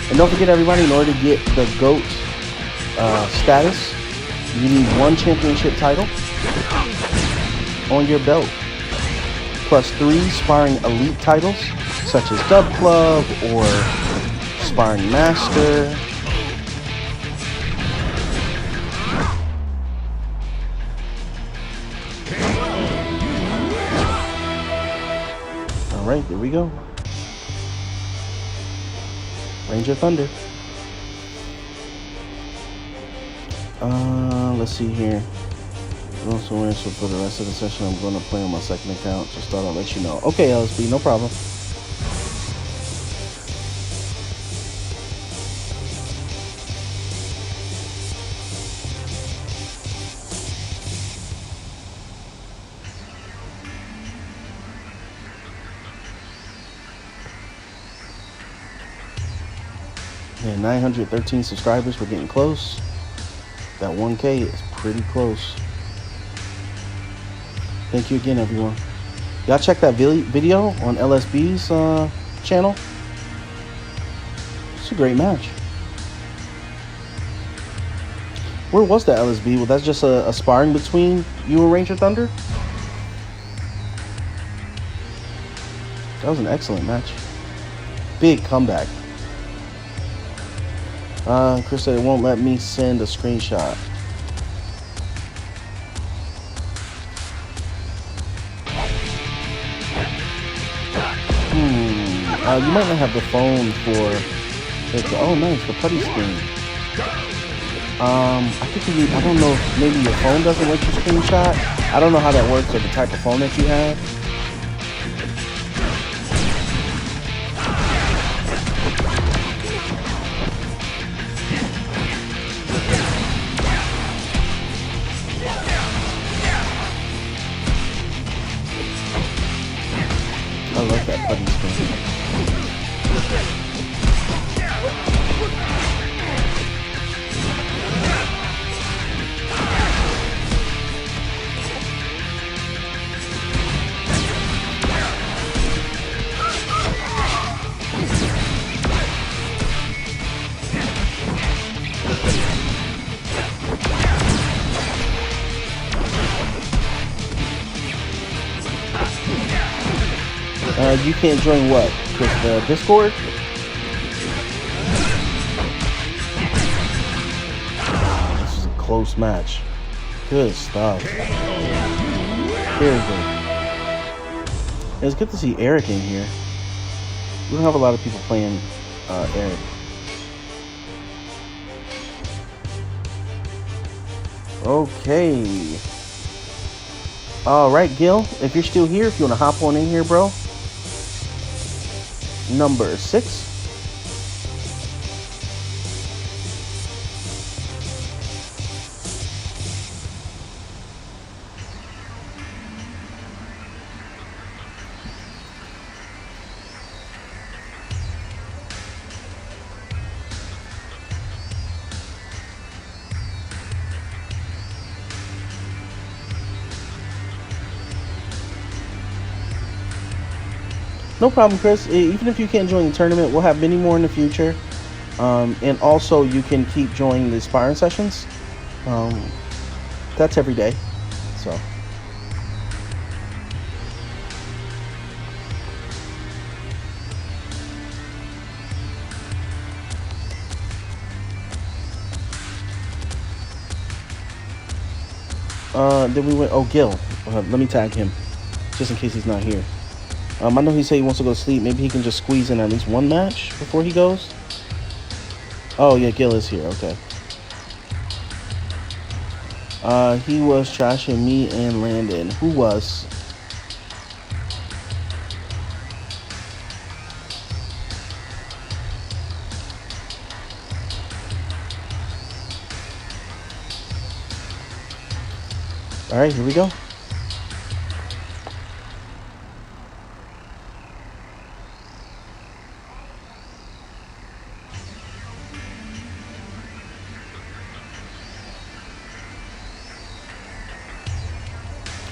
And don't forget, everybody, in order to get the GOAT status, you need 1 championship title on your belt, plus 3 Sparring Elite titles, such as Dub Club or Sparring Master. All right, there we go. Ranger Thunder. Let's see here. Also, for the rest of the session, I'm going to play on my second account. Just thought I'd let you know. Okay, LSB, no problem. Yeah, 913 subscribers. We're getting close. That 1K is pretty close. Thank you again, everyone. Y'all check that video on LSB's channel. It's a great match. Where was that, LSB? Was that just a sparring between you and Ranger Thunder? That was an excellent match. Big comeback. Chris said it won't let me send a screenshot. You might not have the phone for it. Oh, nice, the putty screen. I think you need, I don't know if maybe your phone doesn't let you screenshot. I don't know how that works or the type of phone that you have. You can't join what? Just the Discord? This is a close match. Good stuff. Very good. It's good to see Eric in here. We don't have a lot of people playing Eric. Okay. Alright, Gil. If you're still here, if you want to hop on in here, bro. Number 6. No problem, Chris. Even if you can't join the tournament, we'll have many more in the future. And also, you can keep joining the sparring sessions. That's every day. So. Then we went. Oh, Gil. Let me tag him, just in case he's not here. I know he said he wants to go to sleep. Maybe he can just squeeze in at least one match before he goes. Oh, yeah, Gil is here. Okay. He was trashing me and Landon. Who was? All right, here we go.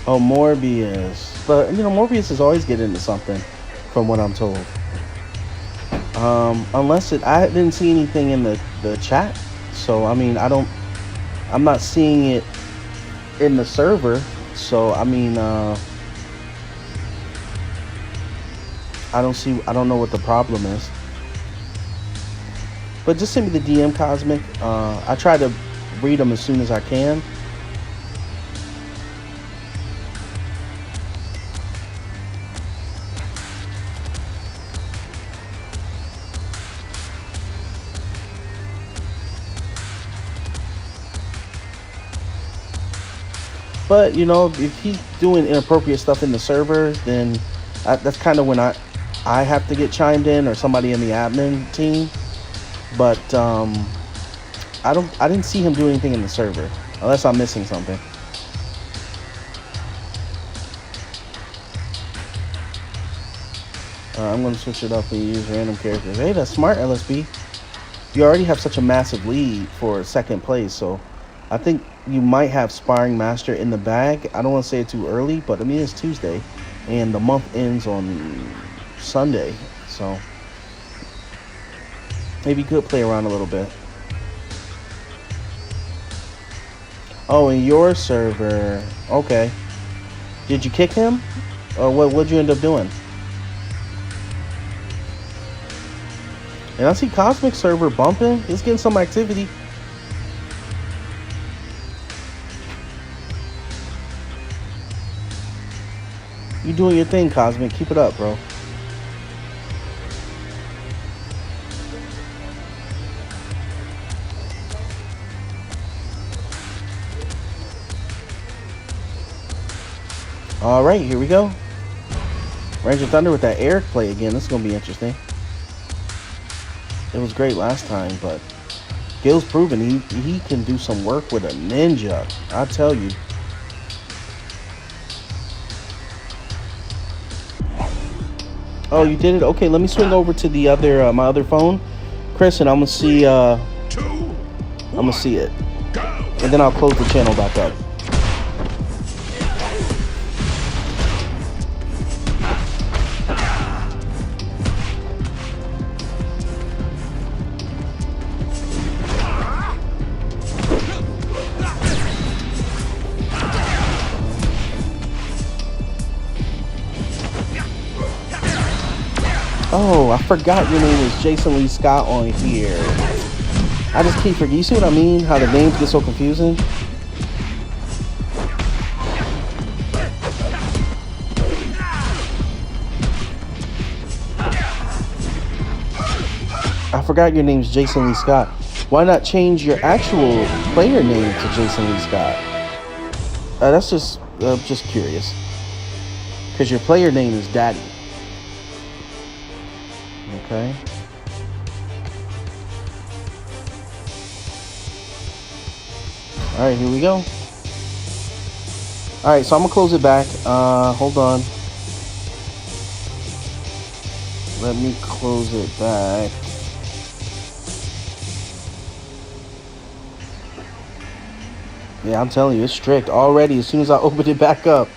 Oh, Morbius. But, you know, Morbius is always getting into something, from what I'm told. Unless I didn't see anything in the chat. So, I mean, I'm not seeing it in the server. So, I mean, I don't know what the problem is. But just send me the DM, Cosmic. I try to read them as soon as I can. But, you know, if he's doing inappropriate stuff in the server, then that's kind of when I have to get chimed in, or somebody in the admin team. But I didn't see him do anything in the server, unless I'm missing something. I'm going to switch it up and use random characters. Hey, that's smart, LSB. You already have such a massive lead for second place, so I think you might have Sparring Master in the bag. I don't want to say it too early, but I mean, it's Tuesday, and the month ends on Sunday, so maybe you could play around a little bit. Oh, in your server. Okay. Did you kick him? Or what'd you end up doing? And I see Cosmic server bumping. It's getting some activity. You doing your thing, Cosmic. Keep it up, bro. All right, here we go. Ranger Thunder with that Eric play again. This is going to be interesting. It was great last time, but Gil's proven he can do some work with a ninja. I tell you. Oh, you did it? Okay, let me swing over to the other my other phone, Chris, and I'm gonna see I'm gonna see it, and then I'll close the channel back up. forgot your name is Jason Lee Scott on here. I just keep forgetting. You see what I mean? How the names get so confusing? I forgot your name's Jason Lee Scott. Why not change your actual player name to Jason Lee Scott? That's just curious. Because your player name is Daddy. Okay. Alright, here we go. Alright, so I'm going to close it back. Hold on. Let me close it back. Yeah, I'm telling you, it's strict. Already, as soon as I open it back up,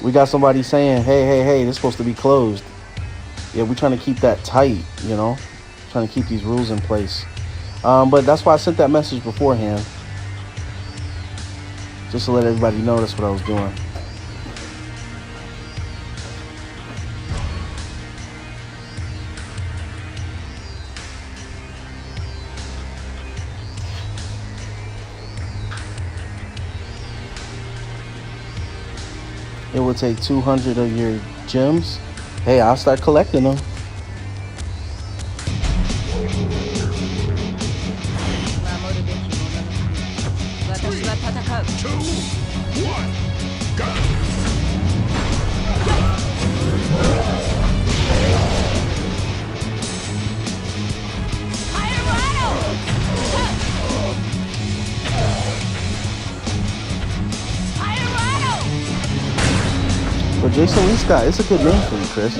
we got somebody saying, hey, this is supposed to be closed. Yeah, we're trying to keep that tight, you know? Trying to keep these rules in place. But that's why I sent that message beforehand. Just to let everybody know that's what I was doing. It would take 200 of your gems. Hey, I'll start collecting them. For Jason Lee Scott, it's a good name for you, Chris.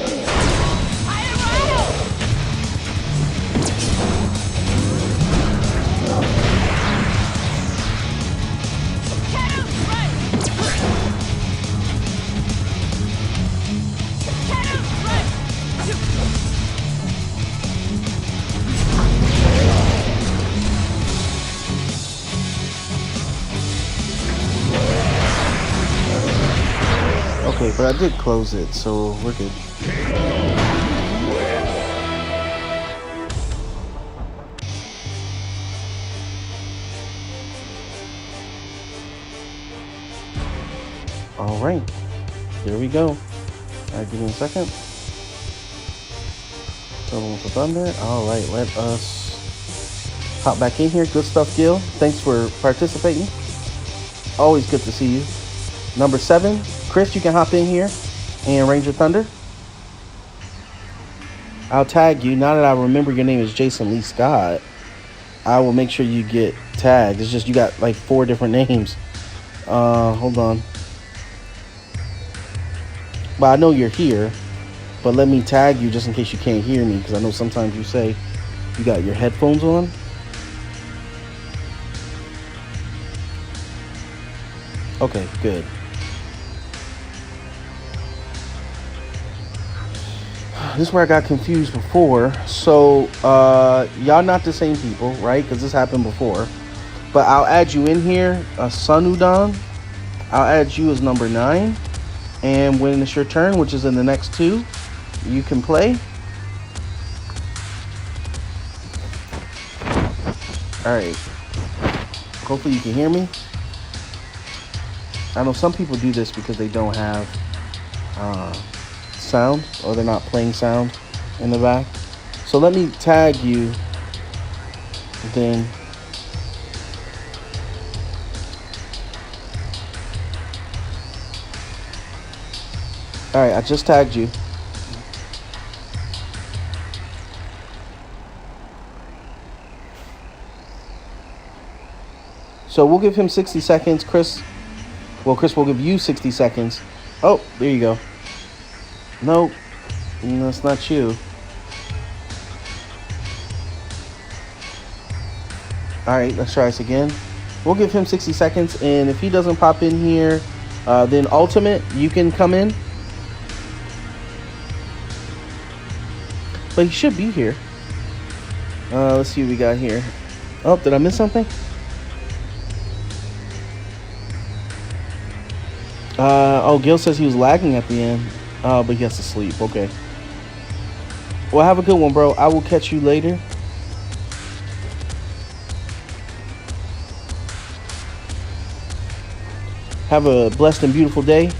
Okay, but I did close it, so we're good. All right, here we go. All right, give me a second. Someone with the thunder. All right, let us hop back in here. Good stuff, Gil. Thanks for participating. Always good to see you. Number 7. Chris, you can hop in here and Ranger Thunder. I'll tag you. Now that I remember your name is Jason Lee Scott, I will make sure you get tagged. It's just you got like 4 different names. Hold on. But I know you're here. But let me tag you just in case you can't hear me, because I know sometimes you say you got your headphones on. Okay, good. This is where I got confused before. So y'all not the same people, right? Because this happened before. But I'll add you in here, Sunudon. I'll add you as number 9. And when it's your turn, which is in the next 2, you can play. All right. Hopefully you can hear me. I know some people do this because they don't have sound, or they're not playing sound in the back. So let me tag you then. All right, I just tagged you. So we'll give him 60 seconds. Chris will give you 60 seconds. Oh, there you go. Nope, that's not you. All right, let's try this again. We'll give him 60 seconds, and if he doesn't pop in here, then Ultimate, you can come in. But he should be here. Let's see what we got here. Oh, did I miss something? Oh, Gil says he was lagging at the end. But he has to sleep. Okay. Well, have a good one, bro. I will catch you later. Have a blessed and beautiful day.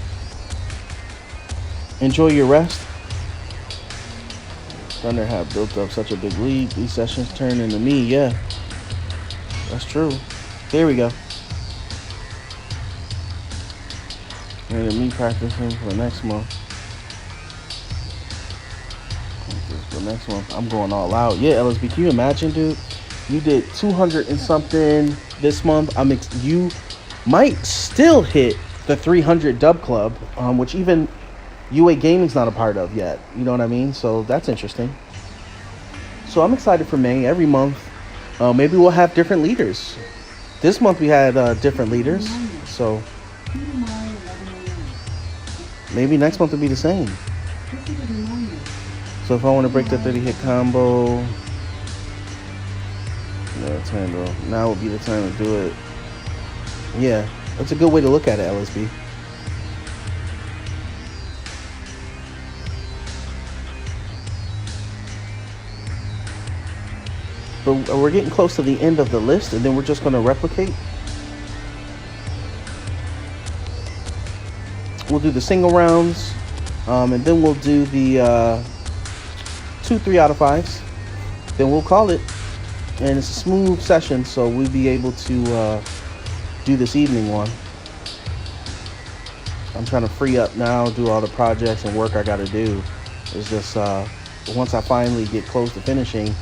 Enjoy your rest. Thunder have built up such a big lead. These sessions turn into me. Yeah, that's true. There we go. And then me practicing for next month. For next month, I'm going all out. Yeah, LSB, can you imagine, dude? You did 200 and something this month. You might still hit the 300 dub club, which even UA Gaming's not a part of yet. You know what I mean? So that's interesting. So I'm excited for May. Every month, maybe we'll have different leaders. This month we had different leaders. So maybe next month will be the same. So if I want to break the 30 hit combo, now would be the time to do it. Yeah, that's a good way to look at it, LSB. But we're getting close to the end of the list, and then we're just going to replicate. We'll do the single rounds, and then we'll do the 2 3 out of 5s. Then we'll call it, and it's a smooth session, so we'll be able to do this evening one. I'm trying to free up now, do all the projects and work I got to do. It's just once I finally get close to finishing,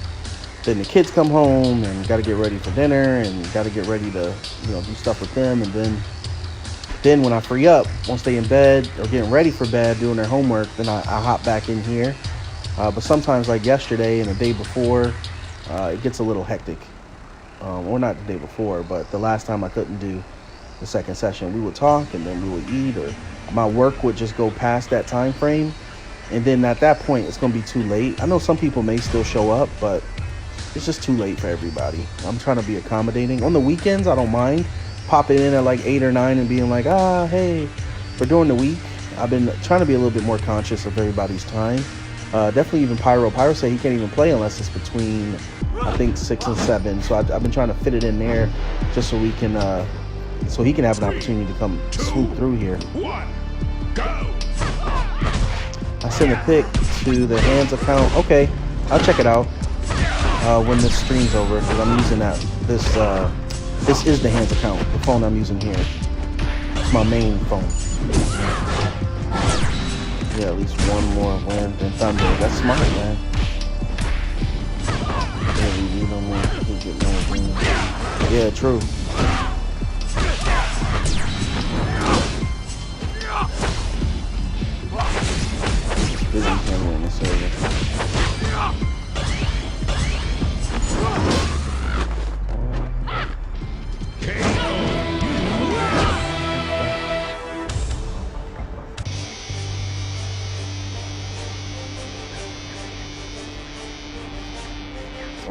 then the kids come home and got to get ready for dinner and got to get ready to do stuff with them, and then when I free up, once they in bed or getting ready for bed, doing their homework, then I hop back in here. But sometimes, like yesterday and the day before, it gets a little hectic. Or not the day before, but the last time I couldn't do the second session. We would talk, and then we would eat, or my work would just go past that time frame, and then at that point it's going to be too late. I know some people may still show up, but it's just too late for everybody. I'm trying to be accommodating. On the weekends, I don't mind popping in at like 8 or 9 and being like, hey. But during the week, I've been trying to be a little bit more conscious of everybody's time. Definitely even Pyro. Pyro said he can't even play unless it's between, I think, 6 and 7. So I've been trying to fit it in there just so we can, so he can have an opportunity to come swoop through here. 1, go! I sent a pic to the Hands account. Okay, I'll check it out when this stream's over, because I'm using that. This is the Hands account, the phone I'm using here. It's my main phone. Yeah, at least one more win than Thunder. That's smart, man. Yeah, we need them to get more wins. Yeah, true. It's busy handling the server.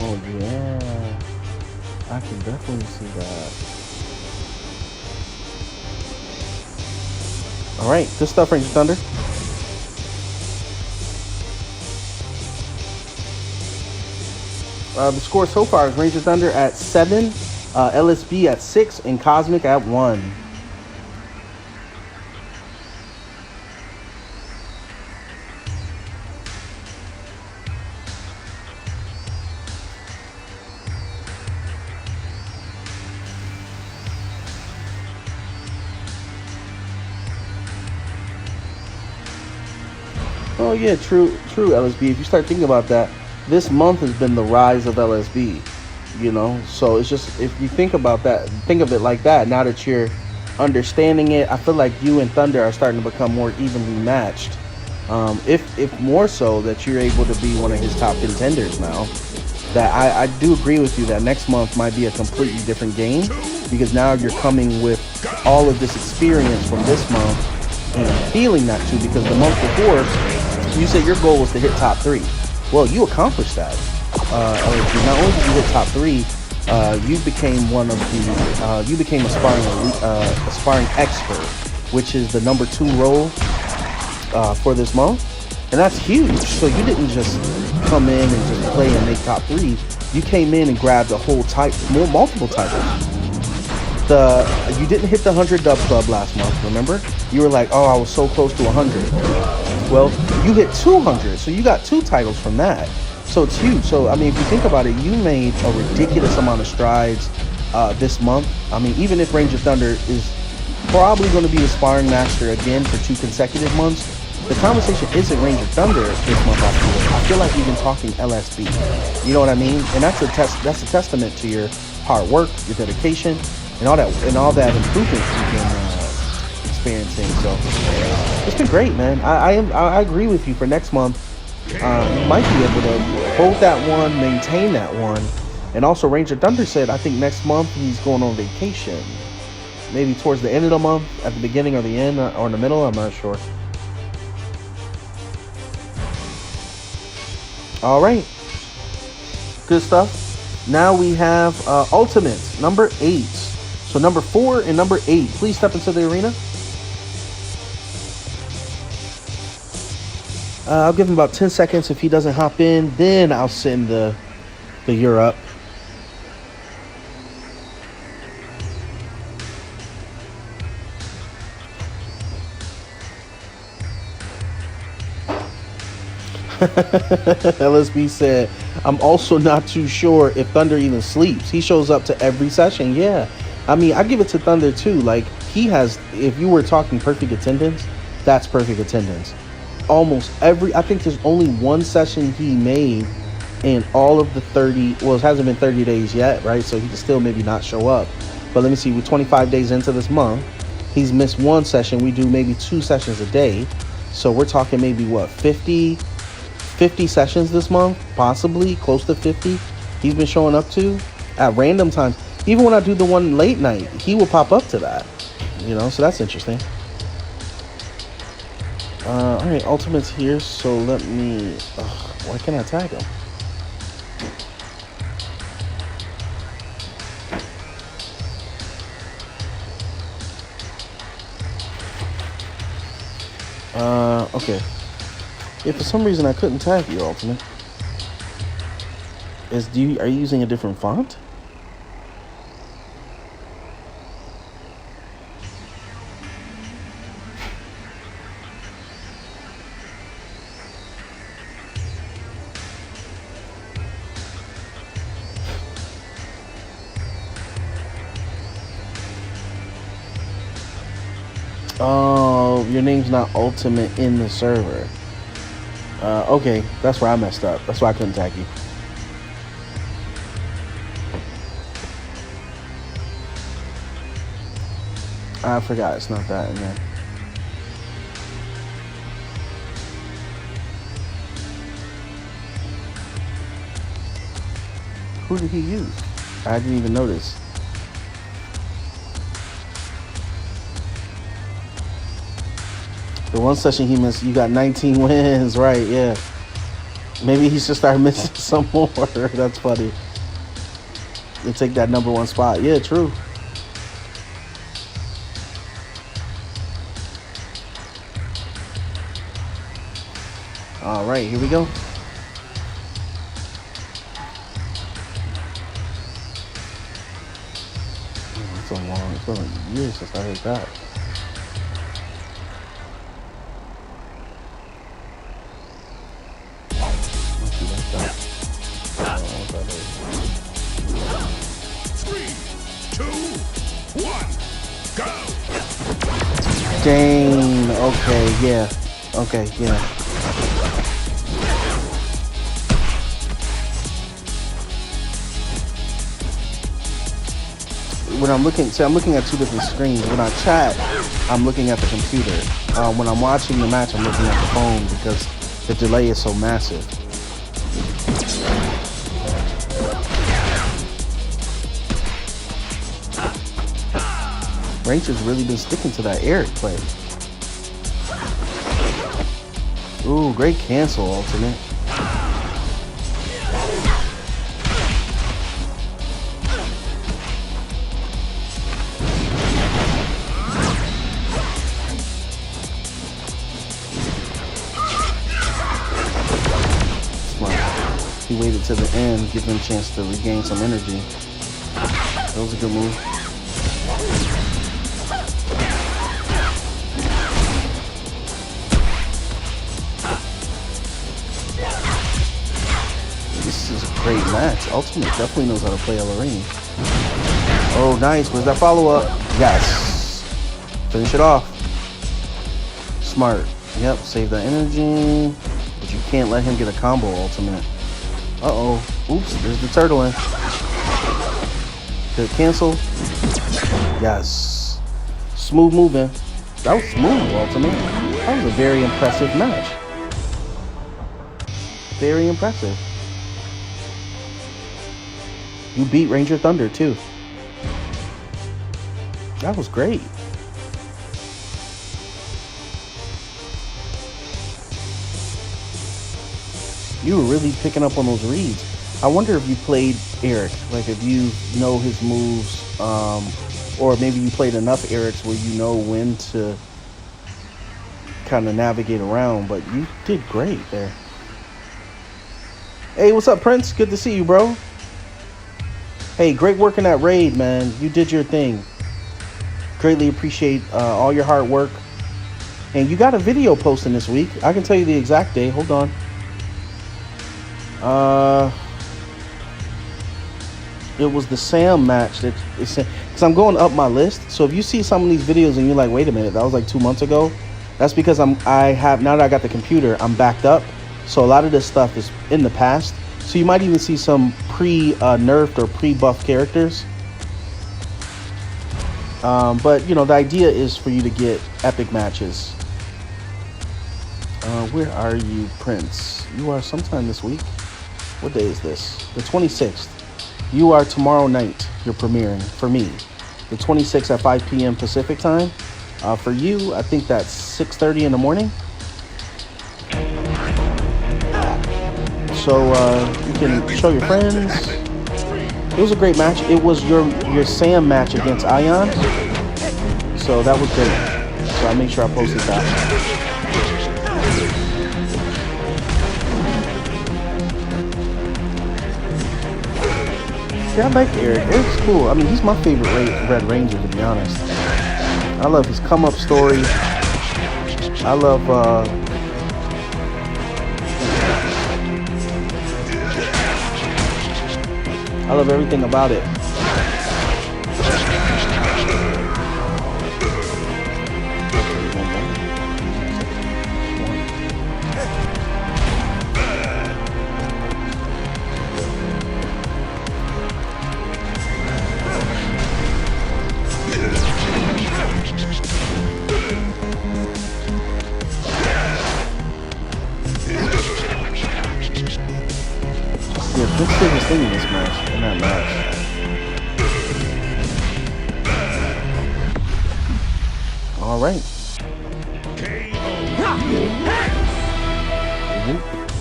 Oh yeah, I can definitely see that. All right, good stuff, Ranger Thunder. The score so far is Ranger Thunder at 7, LSB at 6, and Cosmic at 1. Oh yeah, true, LSB. If you start thinking about that, this month has been the rise of LSB, so it's just, if you think about that, think of it like that, now that you're understanding it, I feel like you and Thunder are starting to become more evenly matched, if more so that you're able to be one of his top contenders now. That I do agree with you that next month might be a completely different game, because now you're coming with all of this experience from this month and feeling that too, because the month before you said your goal was to hit top 3. Well, you accomplished that. Not only did you hit top 3, you became you became a sparring expert, which is the number 2 role for this month. and that's huge. So you didn't just come in and just play and make top 3. You came in and grabbed a whole multiple titles. You didn't hit the 100 Dub Club last month, remember? You were like, oh, I was so close to 100. Well, you hit 200, so you got 2 titles from that. So it's huge. So, I mean, if you think about it, you made a ridiculous amount of strides this month. I mean, even if Ranger Thunder is probably going to be the Sparring Master again for 2 consecutive months, the conversation isn't Ranger Thunder this month. I feel like we've been talking LSB. You know what I mean? And that's a testament to your hard work, your dedication, and all that improvement you've been experiencing. So it's been great, man. I agree with you. For next month, you might be able to hold that one, maintain that one, and also Ranger Thunder said I think next month he's going on vacation. Maybe towards the end of the month, at the beginning or the end, or in the middle. I'm not sure. All right, good stuff. Now we have Ultimate number 8. So number 4 and number 8, please step into the arena. I'll give him about 10 seconds. If he doesn't hop in, then I'll send the you're up. LSB said, I'm also not too sure if Thunder even sleeps. He shows up to every session. Yeah. I mean, I give it to Thunder too. Like, he has, if you were talking perfect attendance, that's perfect attendance. Almost every, I think there's only 1 session he made in all of the 30, well, it hasn't been 30 days yet, right? So he can still maybe not show up. But let me see, we're 25 days into this month. He's missed 1 session. We do maybe 2 sessions a day. So we're talking maybe, what, 50 sessions this month, possibly close to 50 he's been showing up to at random times. Even when I do the one late night, he will pop up to that, you know, so that's interesting. All right, Ultimate's here, so let me, why can't I tag him? Okay. If for some reason I couldn't tag you, Ultimate, are you using a different font? Oh, your name's not Ultimate in the server. Okay, that's where I messed up. That's why I couldn't tag you. I forgot it's not that in there. Who did he use? I didn't even notice. The 1 session he missed, you got 19 wins, right? Yeah. Maybe he should start missing some more. That's funny. You take that number 1 spot. Yeah, true. All right, here we go. It's so long. It's been like years since I heard that. Dang, okay, yeah. Okay, yeah. When I'm looking, see, I'm looking at 2 different screens. When I chat, I'm looking at the computer. When I'm watching the match, I'm looking at the phone because the delay is so massive. Ranger's really been sticking to that Eric play. Ooh, great cancel, Ultimate. to the end, give him a chance to regain some energy. That was a good move. This is a great match. Ultimate definitely knows how to play Lorraine. Oh, nice. Where's that follow-up? Yes. Finish it off. Smart. Yep, save that energy. But you can't let him get a combo ultimate. Uh-oh. Oops, there's the turtle in. Did it cancel? Yes. Smooth moving. That was smooth ultimate. That was a very impressive match. Very impressive. You beat Ranger Thunder too. That was great. You were really picking up on those reads. I wonder if you played Eric, like if you know his moves, or maybe you played enough Erics where you know when to kind of navigate around, but you did great there. Hey, what's up, Prince? Good to see you, bro. Hey, great work in that raid, man. You did your thing. Greatly appreciate all your hard work. And you got a video posting this week. I can tell you the exact day. Hold on. It was the Sam match that it's because I'm going up my list. So if you see some of these videos and you're like, wait a minute, that was like 2 months ago. That's because now that I got the computer, I'm backed up. So a lot of this stuff is in the past. So you might even see some pre-nerfed or pre-buff characters. But you know, the idea is for you to get epic matches. Where are you, Prince? You are sometime this week. What day is this? The 26th. You are tomorrow night. You're premiering for me. The 26th at 5 p.m. Pacific time. For you, I think that's 6:30 in the morning. So you can show your friends. It was a great match. It was your Sam match against Ion. So that was great. So I made sure I posted that. Yeah, I like Eric. Eric's cool. I mean, he's my favorite Red Ranger, to be honest. I love his come-up story. I love everything about it. What's the biggest thing in this match? In that match? All right.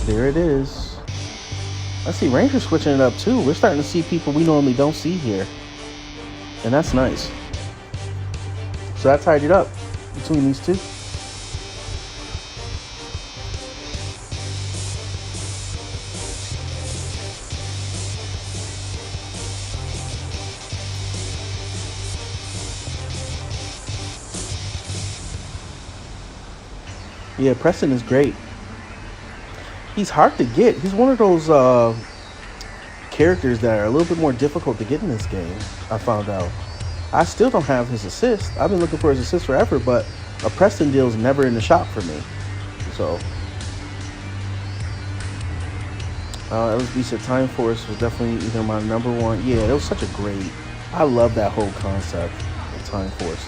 There it is. I see Ranger switching it up too. We're starting to see people we normally don't see here, and that's nice. So I tied it up between these two. Yeah, Preston is great. He's hard to get. He's one of those characters that are a little bit more difficult to get in this game, I found out. I still don't have his assist. I've been looking for his assist forever, but a Preston deal's never in the shop for me. So, LSB said Time Force was definitely either my #1. Yeah, it was such a great... I love that whole concept of Time Force.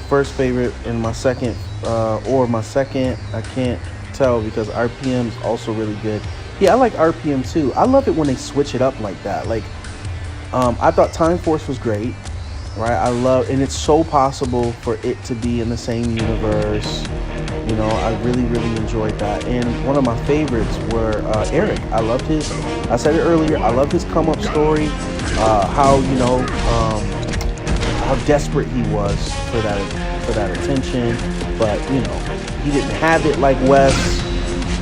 First favorite, and my second, I can't tell because RPM is also really good. Yeah, I like RPM too. I love it when they switch it up like that. Like, I thought Time Force was great, right? And it's so possible for it to be in the same universe. You know, I really enjoyed that. And one of my favorites were Eric. I loved his, I said it earlier, I love his come up story, how, you know, how desperate he was for that attention, but you know, he didn't have it like Wes.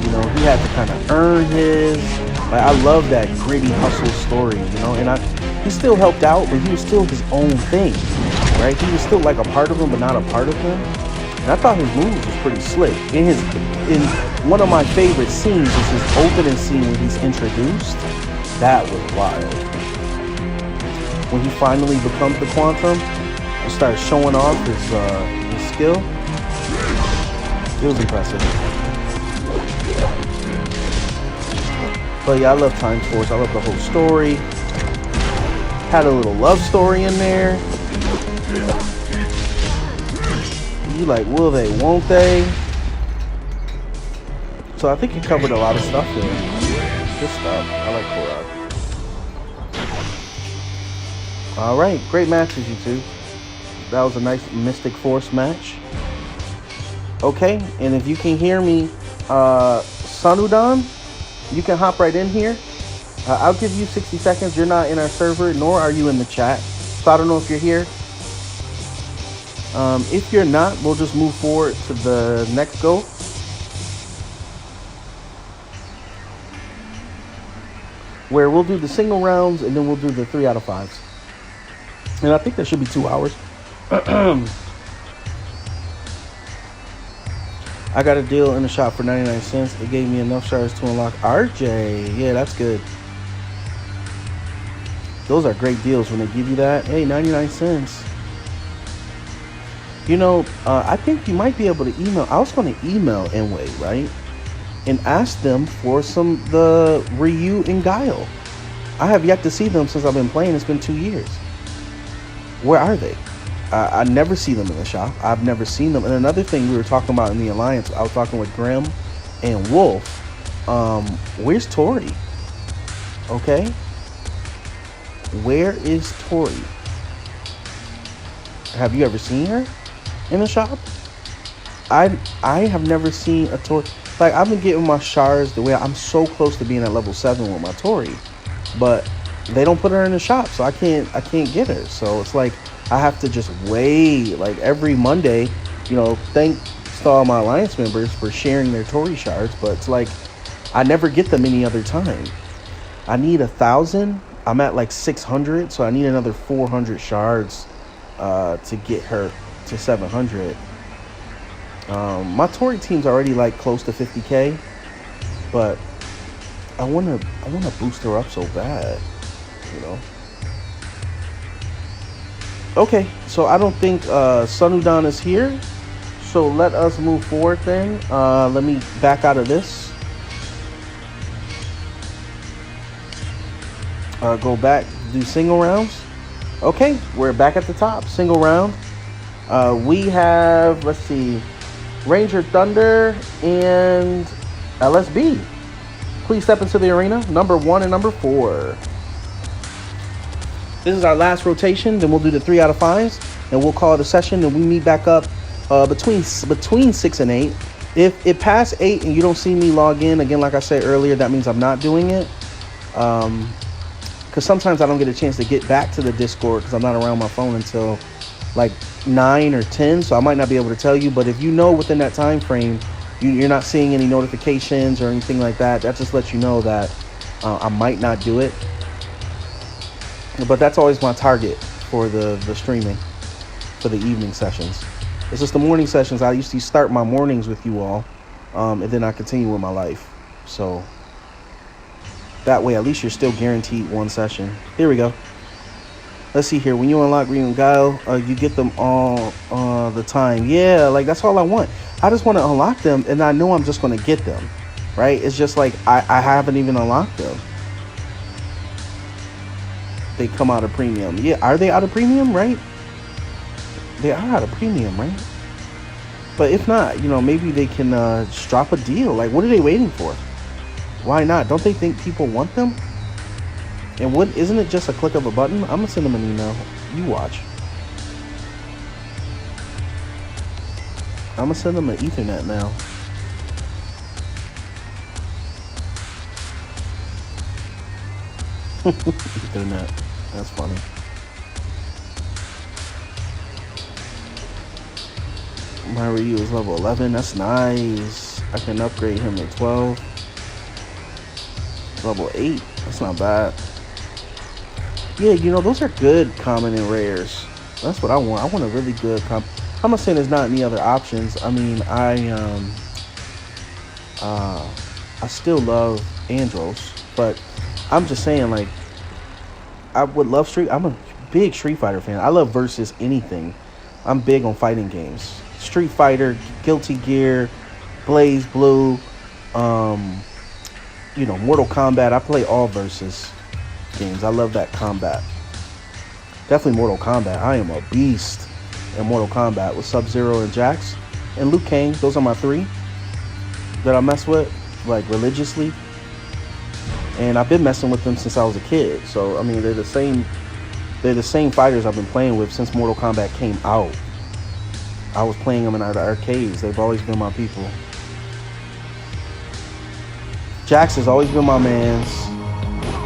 You know, he had to kind of earn his. Like, I love that gritty hustle story, you know. And he still helped out, but he was still his own thing, right? He was still like a part of him, but not a part of him. And I thought his moves was pretty slick. In one of my favorite scenes is his opening scene when he's introduced. That was wild. When he finally becomes the Quantum and starts showing off his skill, it was impressive. But yeah, I love Time Force. I love the whole story. Had a little love story in there. You like, will they, won't they? So I think it covered a lot of stuff there. Good stuff. I like Korok. Alright, great matches, you two. That was a nice Mystic Force match. Okay, and if you can hear me, Sanudan, you can hop right in here. I'll give you 60 seconds. You're not in our server, nor are you in the chat. So I don't know if you're here. If you're not, we'll just move forward to the next go. Where we'll do the single rounds and then we'll do the 3 out of 5s. And I think that should be 2 hours. I got a deal in the shop for 99 cents. It gave me enough shards to unlock RJ. Yeah, that's good. Those are great deals when they give you that. Hey, 99 cents. You know, I think you might be able to email. I was going to email Enway, right? And ask them for the Ryu and Guile. I have yet to see them since I've been playing. It's been 2 years. Where are they? I never see them in the shop. I've never seen them. And another thing we were talking about in the Alliance, I was talking with Grim and Wolf. Where's Tori? Okay. Where is Tori? Have you ever seen her in the shop? I have never seen a Tori. Like, I've been getting my shards the way I'm so close to being at level 7 with my Tori, but they don't put her in the shop, so I can't get her. So it's like I have to just wait. Like every Monday, you know. Thanks to all my Alliance members for sharing their Tori shards, but it's like I never get them any other time. I need 1,000. I'm at like 600, so I need another 400 shards to get her to 700. My Tori team's already like close to 50k, but I wanna boost her up so bad, you know. Okay, so I don't think Sanudan is here, so let us move forward then. Let me back out of this. Go back, do single rounds. Okay, we're back at the top, single round. We have, let's see, Ranger Thunder and LSB. Please step into the arena, number 1 and number 4. This is our last rotation, then we'll do the 3 out of 5s, and we'll call it a session, and we meet back up between 6 and 8. If it past 8 and you don't see me log in, again, like I said earlier, that means I'm not doing it. Because sometimes I don't get a chance to get back to the Discord because I'm not around my phone until like 9 or 10, so I might not be able to tell you. But if you know within that time frame you're not seeing any notifications or anything like that, that just lets you know that I might not do it. But that's always my target for the streaming, for the evening sessions. It's just the morning sessions. I used to start my mornings with you all, and then I continue with my life. So that way, at least you're still guaranteed one session. Here we go. Let's see here. When you unlock Green and Guile, you get them all the time. Yeah, like that's all I want. I just want to unlock them, and I know I'm just going to get them, right? It's just like I haven't even unlocked them. They come out of premium. Yeah, are they out of premium, right? They are out of premium, right? But if not, you know, maybe they can just drop a deal. Like, what are they waiting for? Why not? Don't they think people want them? And what, isn't it just a click of a button? I'm gonna send them an email. You watch. I'm gonna send them an Ethernet now. Ethernet. That's funny. My Ryu is level 11. That's nice. I can upgrade him to 12. Level 8. That's not bad. Yeah, you know, those are good common and rares. That's what I want. I want a really good I'm not saying there's not any other options. I mean, I still love Andros, but I'm just saying, like, I would love I'm a big Street Fighter fan. I love versus anything. I'm big on fighting games. Street Fighter, Guilty Gear, Blaze Blue, you know, Mortal Kombat. I play all versus games. I love that combat. Definitely Mortal Kombat. I am a beast in Mortal Kombat with Sub-Zero and Jax and Liu Kang. Those are my 3 that I mess with, like, religiously. And I've been messing with them since I was a kid. So, I mean, they're the same fighters I've been playing with since Mortal Kombat came out. I was playing them in the arcades. They've always been my people. Jax has always been my man's.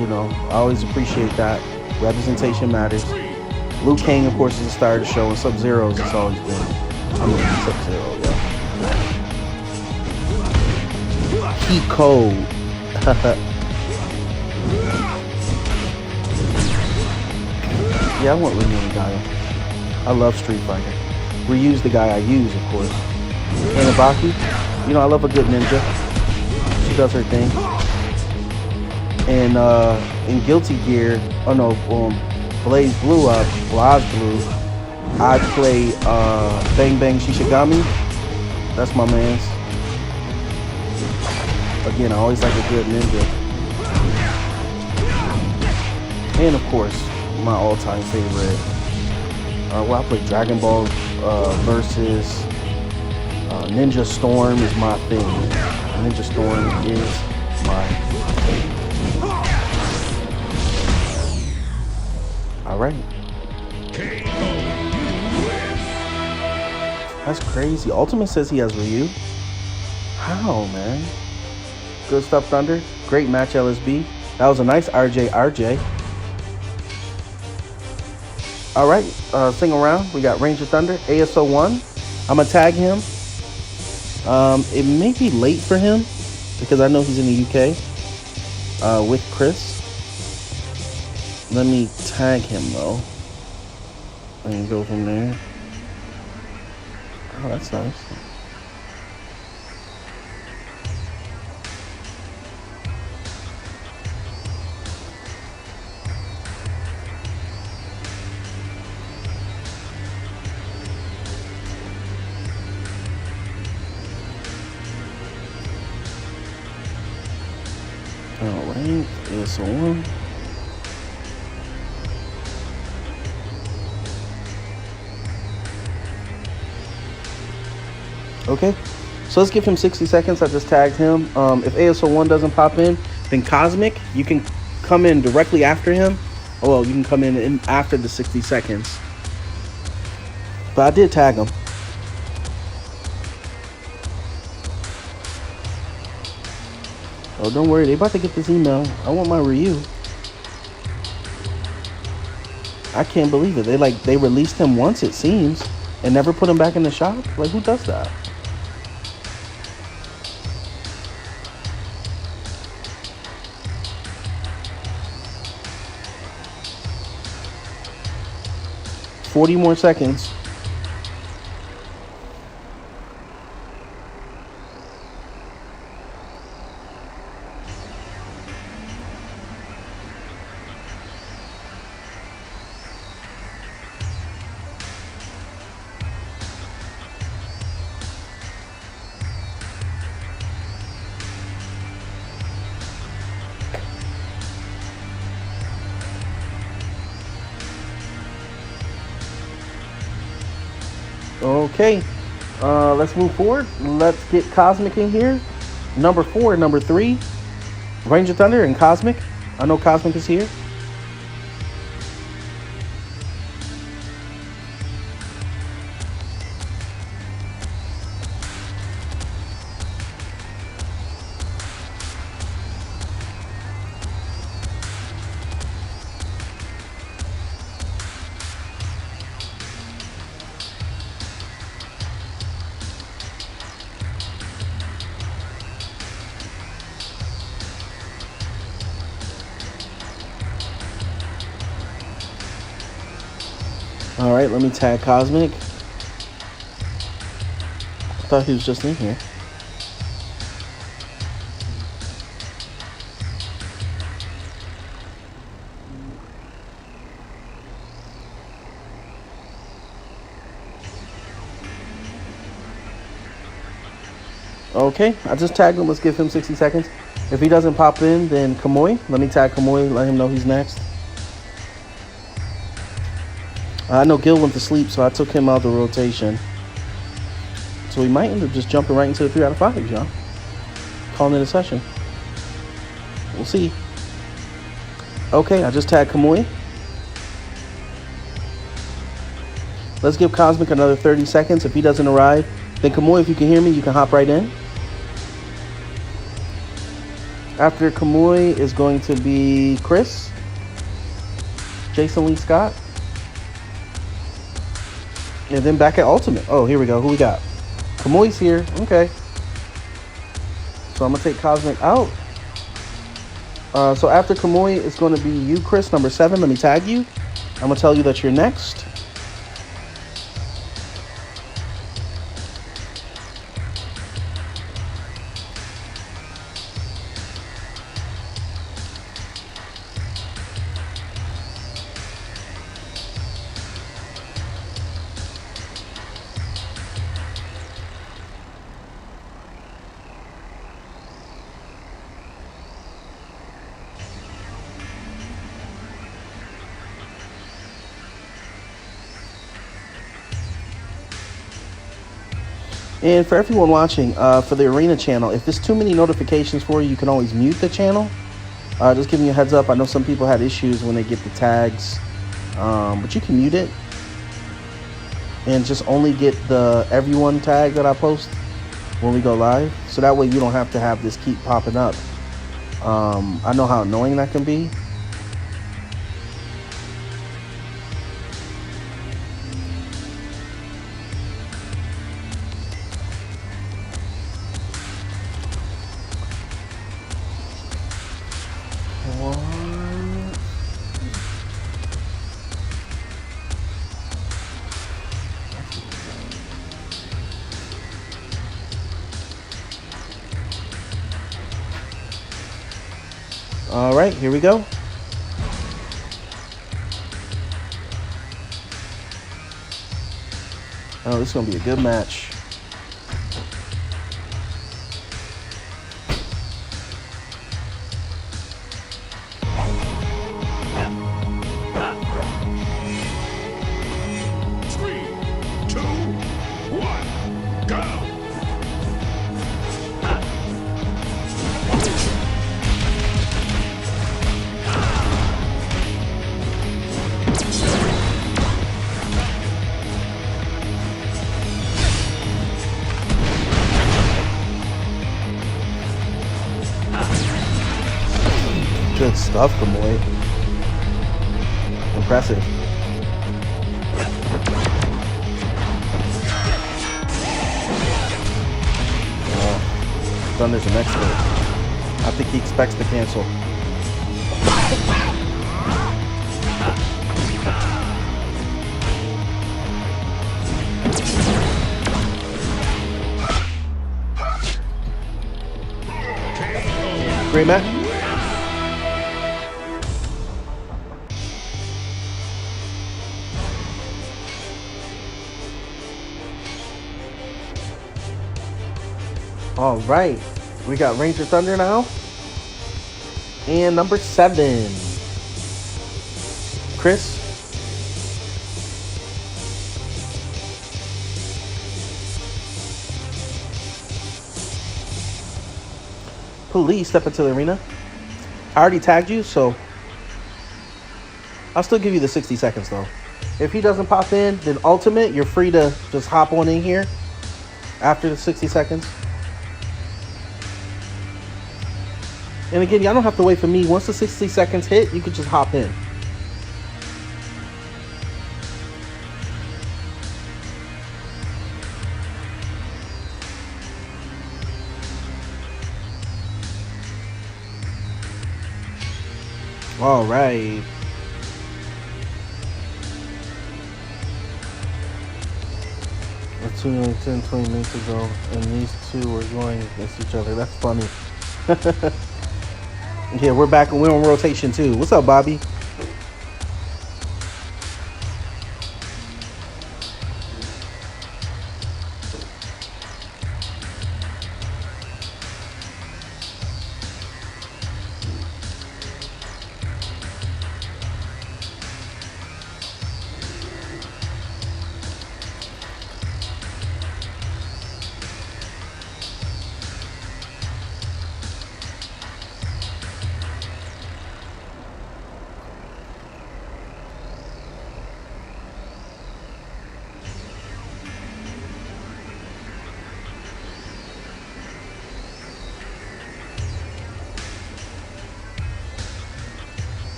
You know, I always appreciate that. Representation matters. Liu Kang, of course, is the star of the show, and Sub-Zero's it's always been. I'm gonna be Sub-Zero, yeah. Heat cold. Yeah, I want Ryu and Gaia. I love Street Fighter. Ryu's the guy I use, of course. Anabaki, you know, I love a good ninja. She does her thing. And in Guilty Gear, Blaze Blue, Blaz Blue, I play Bang Bang Shishigami. That's my man's. Again, I always like a good ninja. And of course, my all-time favorite. I play Dragon Ball versus Ninja Storm is my thing. Ninja Storm is my thing. All right. That's crazy. Ultimate says he has Ryu. How, man? Good stuff, Thunder. Great match, LSB. That was a nice RJ. All right, sing around. We got Ranger Thunder, ASO1. I'm gonna tag him. It may be late for him because I know he's in the UK with Chris. Let me tag him though and go from there. Oh, that's nice. Alright, ASO1. Okay, so let's give him 60 seconds. I just tagged him. If ASO1 doesn't pop in, then Cosmic, you can come in directly after him. Oh, well, you can come in after the 60 seconds. But I did tag him. Oh, don't worry, they about to get this email. I want my Ryu. I can't believe it. They released him once, it seems, and never put him back in the shop. Like, who does that? $40 more seconds. Okay, let's move forward. Let's get Cosmic in here. Number 4, number 3, Ranger Thunder and Cosmic. I know Cosmic is here. All right, let me tag Cosmic. I thought he was just in here. Okay, I just tagged him. Let's give him 60 seconds. If he doesn't pop in, then Kamui. Let me tag Kamui, let him know he's next. I know Gil went to sleep, so I took him out of the rotation. So we might end up just jumping right into the 3 out of 5, y'all. Calling it a session. We'll see. Okay, I just tagged Kamui. Let's give Cosmic another 30 seconds. If he doesn't arrive, then Kamui, if you can hear me, you can hop right in. After Kamui is going to be Chris, Jason Lee Scott, and then back at Ultimate. Oh, here we go. Who we got? Kamui's here. Okay. So I'm going to take Cosmic out. So after Kamui, it's going to be you, Chris, number 7. Let me tag you. I'm going to tell you that you're next. And for everyone watching, for the Arena channel, if there's too many notifications for you, you can always mute the channel. Just giving you a heads up. I know some people had issues when they get the tags, but you can mute it and just only get the everyone tag that I post when we go live. So that way you don't have to have this keep popping up. I know how annoying that can be. All right, here we go. Oh, this is going to be a good match. Good stuff, Kamui. Impressive. Thunder's an expert. I think he expects to cancel. Great match. All right, we got Ranger Thunder now, and number 7, Chris. Please step into the arena. I already tagged you, so I'll still give you the 60 seconds though. If he doesn't pop in, then Ultimate, you're free to just hop on in here after the 60 seconds. And again, y'all don't have to wait for me. Once the 60 seconds hit, you could just hop in. All right. 2 10, 20 minutes ago, and these two were going against each other. That's funny. Yeah, we're back and we're on rotation too. What's up, Bobby?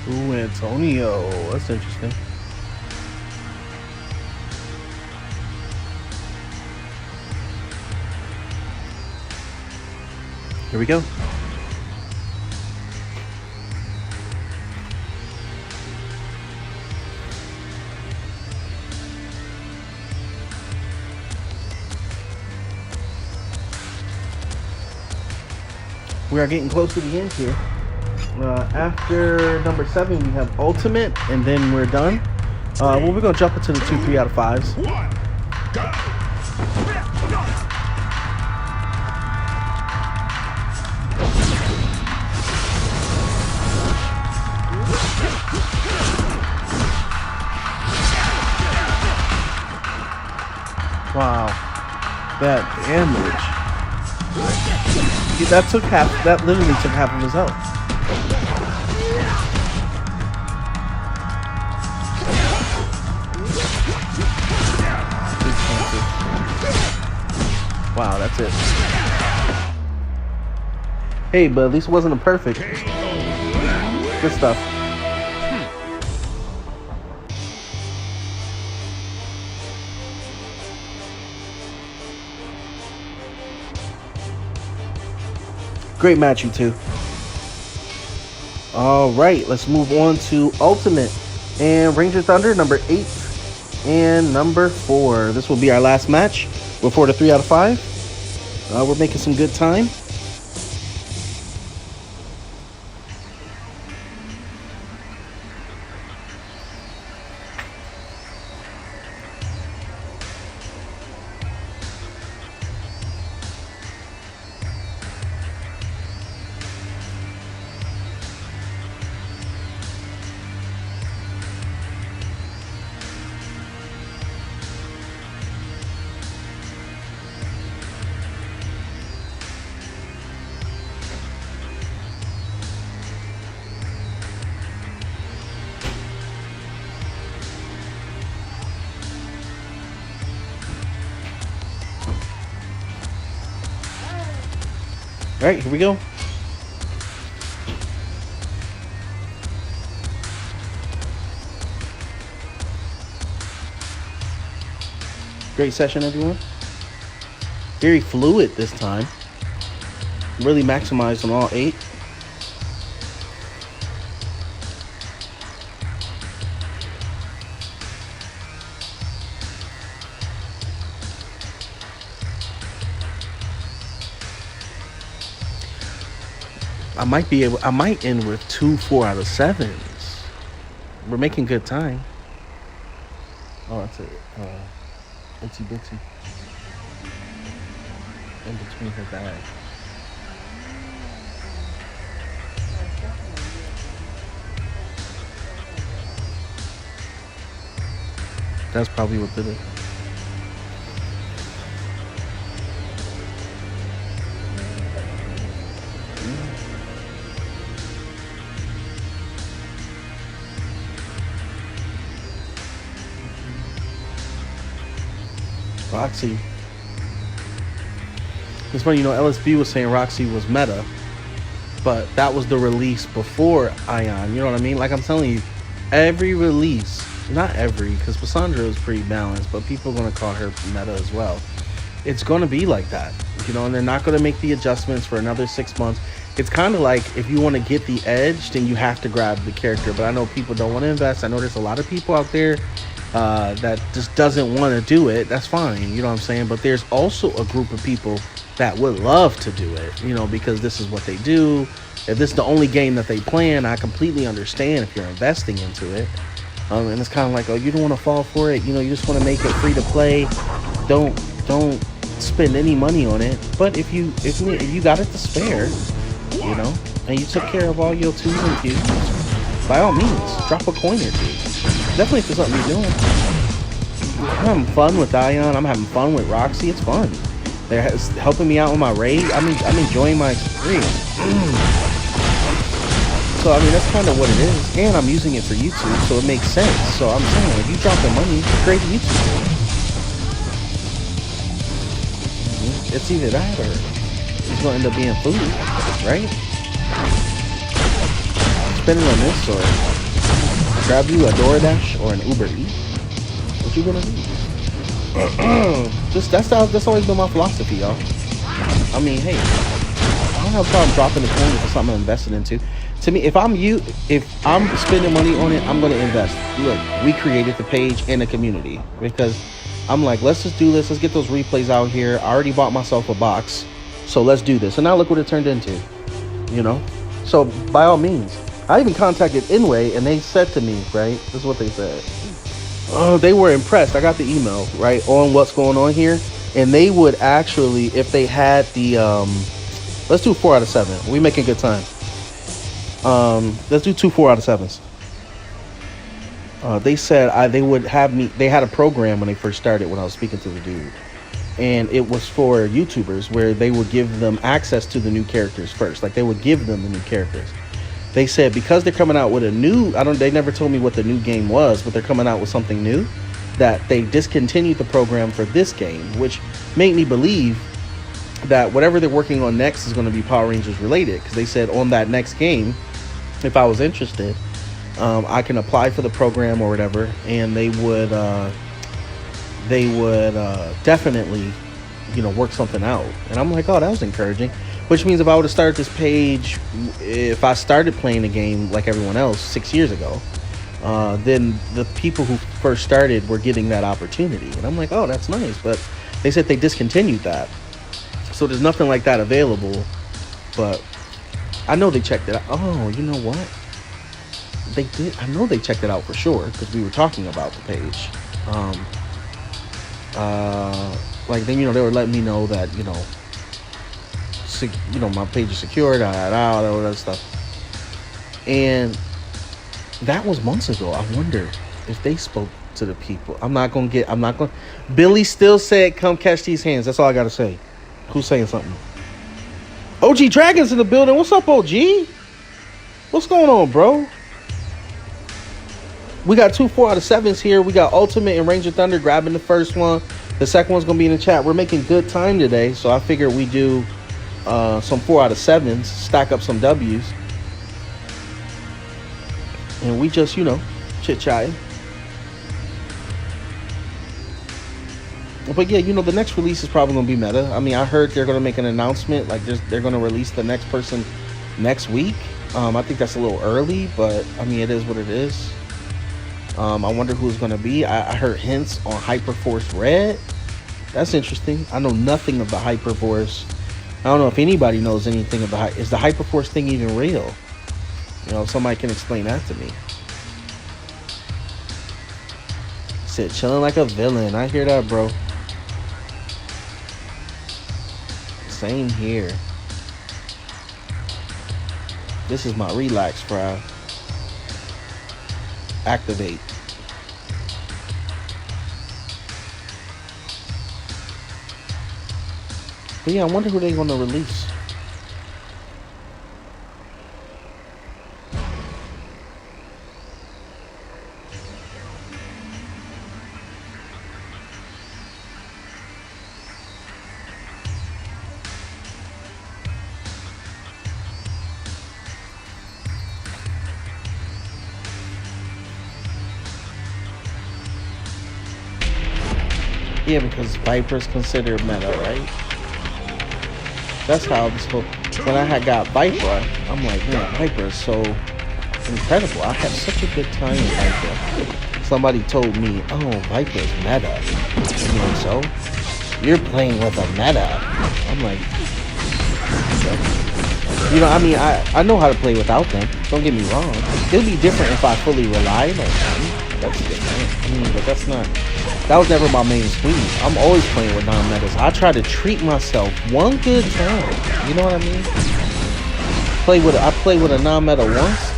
Ooh, Antonio. That's interesting. Here we go. We are getting close to the end here. After number 7, we have Ultimate, and then we're done. Well, we're going to jump into the 2 3 out of 5s. 1, go! Wow. That damage. That took half, that literally took half of his health. Wow, that's it. Hey, but at least it wasn't a perfect. Good stuff. Great match, you two. All right, let's move on to Ultimate and Ranger Thunder, number 8 and number 4. This will be our last match before the 3 out of 5. We're making some good time. All right, here we go. Great session, everyone. Very fluid this time. Really maximized on all 8. I might end with 2 4 out of 7s. We're making good time. Oh, that's it. Itsy bitsy. In between her bag. That's probably what did it. Roxy. It's funny, LSB was saying Roxy was meta, but that was the release before Ion. You know what I mean? Like I'm telling you, every release, not every, because Cassandra is pretty balanced, but people are going to call her meta as well. it's going to be like that, you know, and they're not going to make the adjustments for another 6 months. It's kind of like if you want to get the edge, then you have to grab the character. But I know people don't want to invest. I know there's a lot of people out there that just doesn't want to do it. That's fine, you know what I'm saying? But there's also a group of people that would love to do it, you know, because this is what they do. If this is the only game that they play, I completely understand if you're investing into it. And it's kind of like, oh, you don't want to fall for it, you know, you just want to make it free to play. Don't spend any money on it. But if you got it to spare, you know, and you took care of all your 2s and Qs, by all means, drop a coin or two. Definitely for something you're doing. I'm having fun with Ion. I'm having fun with Roxy. It's fun. They're helping me out with my raid. I'm enjoying my experience. So, I mean, that's kind of what it is. And I'm using it for YouTube, so it makes sense. So, I'm saying, if you drop the money, create a YouTube channel. It's either that or it's going to end up being food, right? Spend it on this or grab you a DoorDash or an Uber Eats. What you going to do? That's always been my philosophy, y'all. I mean, hey, I don't have a problem dropping the coin for something I'm invested into. To me, if I'm spending money on it, I'm going to invest. Look, we created the page and the community because I'm like, let's just do this. Let's get those replays out here. I already bought myself a box, so let's do this. And now look what it turned into, you know? So by all means, I even contacted Inway and they said to me, right? This is what they said. Oh, they were impressed. I got the email, right, on what's going on here. And they would actually, if they had the, let's do 4 out of 7. We making good time. Let's do 2 4 out of 7s. They said they would have me. They had a program when they first started when I was speaking to the dude, and it was for YouTubers where they would give them access to the new characters first. Like they would give them the new characters. They said because they're coming out with a new. They never told me what the new game was, but they're coming out with something new. That they discontinued the program for this game, which made me believe that whatever they're working on next is going to be Power Rangers related. Because they said on that next game, if I was interested, I can apply for the program or whatever, and they would definitely, you know, work something out. And I'm like, oh, that was encouraging. Which means if I would have started this page, if I started playing the game like everyone else 6 years ago, then the people who first started were getting that opportunity. And I'm like, oh, that's nice. But they said they discontinued that. So there's nothing like that available. But I know they checked it out. Oh, you know what? They did. I know they checked it out for sure because we were talking about the page. Like then, you know, they were letting me know that, you know, my page is secured, all that stuff. And that was months ago. I wonder if they spoke to the people. Billy still said, come catch these hands. That's all I got to say. Who's saying something? OG Dragon's in the building. What's up, OG? What's going on, bro? We got 2 4 out of 7s here. We got Ultimate and Ranger Thunder grabbing the first one. The second one's going to be in the chat. We're making good time today, so I figured we do some 4 out of 7s, stack up some W's. And we just, you know, chit-chatting. But yeah, you know, the next release is probably going to be meta. I mean, I heard they're going to make an announcement. Like, they're going to release the next person next week. I think that's a little early, but, I mean, it is what it is. I wonder who it's going to be. I heard hints on Hyperforce Red. That's interesting. I know nothing of the Hyperforce. I don't know if anybody knows anything of the is the Hyperforce thing even real? You know, if somebody can explain that to me. Said chilling like a villain. I hear that, bro. Same here. This is my relax fry. Activate. But yeah, I wonder who they're going to release. Yeah, because Viper's considered meta, right? That's how this whole... When I had got Viper, I'm like, man, Viper is so incredible. I had such a good time with Viper. Somebody told me, oh, Viper's meta. You know, so you're playing with a meta. I'm like, you know, I mean, I know how to play without them. Don't get me wrong. It'll be different if I fully relied on them. That's different. I mean, but that's not... That was never my main squeeze. I'm always playing with non-metas. I try to treat myself one good time. You know what I mean? I play with a non-meta once.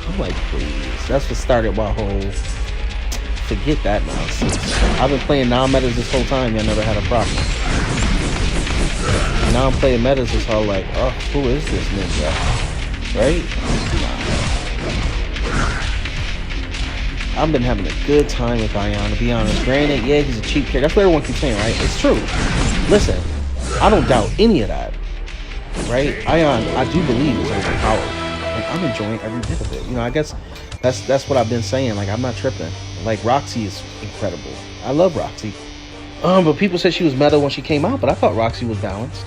I'm like, please. That's what started my whole... Forget that nonsense. I've been playing non-metas this whole time. I never had a problem. Now I'm playing metas. It's all like, oh, who is this ninja? Right? I've been having a good time with Ion, to be honest. Granted, yeah, he's a cheap character. That's what everyone keeps saying, right? It's true. Listen, I don't doubt any of that, right? Ion, I do believe is overpowered, and I'm enjoying every bit of it. You know, I guess that's what I've been saying. Like, I'm not tripping. Like, Roxy is incredible. I love Roxy. But people said she was meta when she came out, but I thought Roxy was balanced.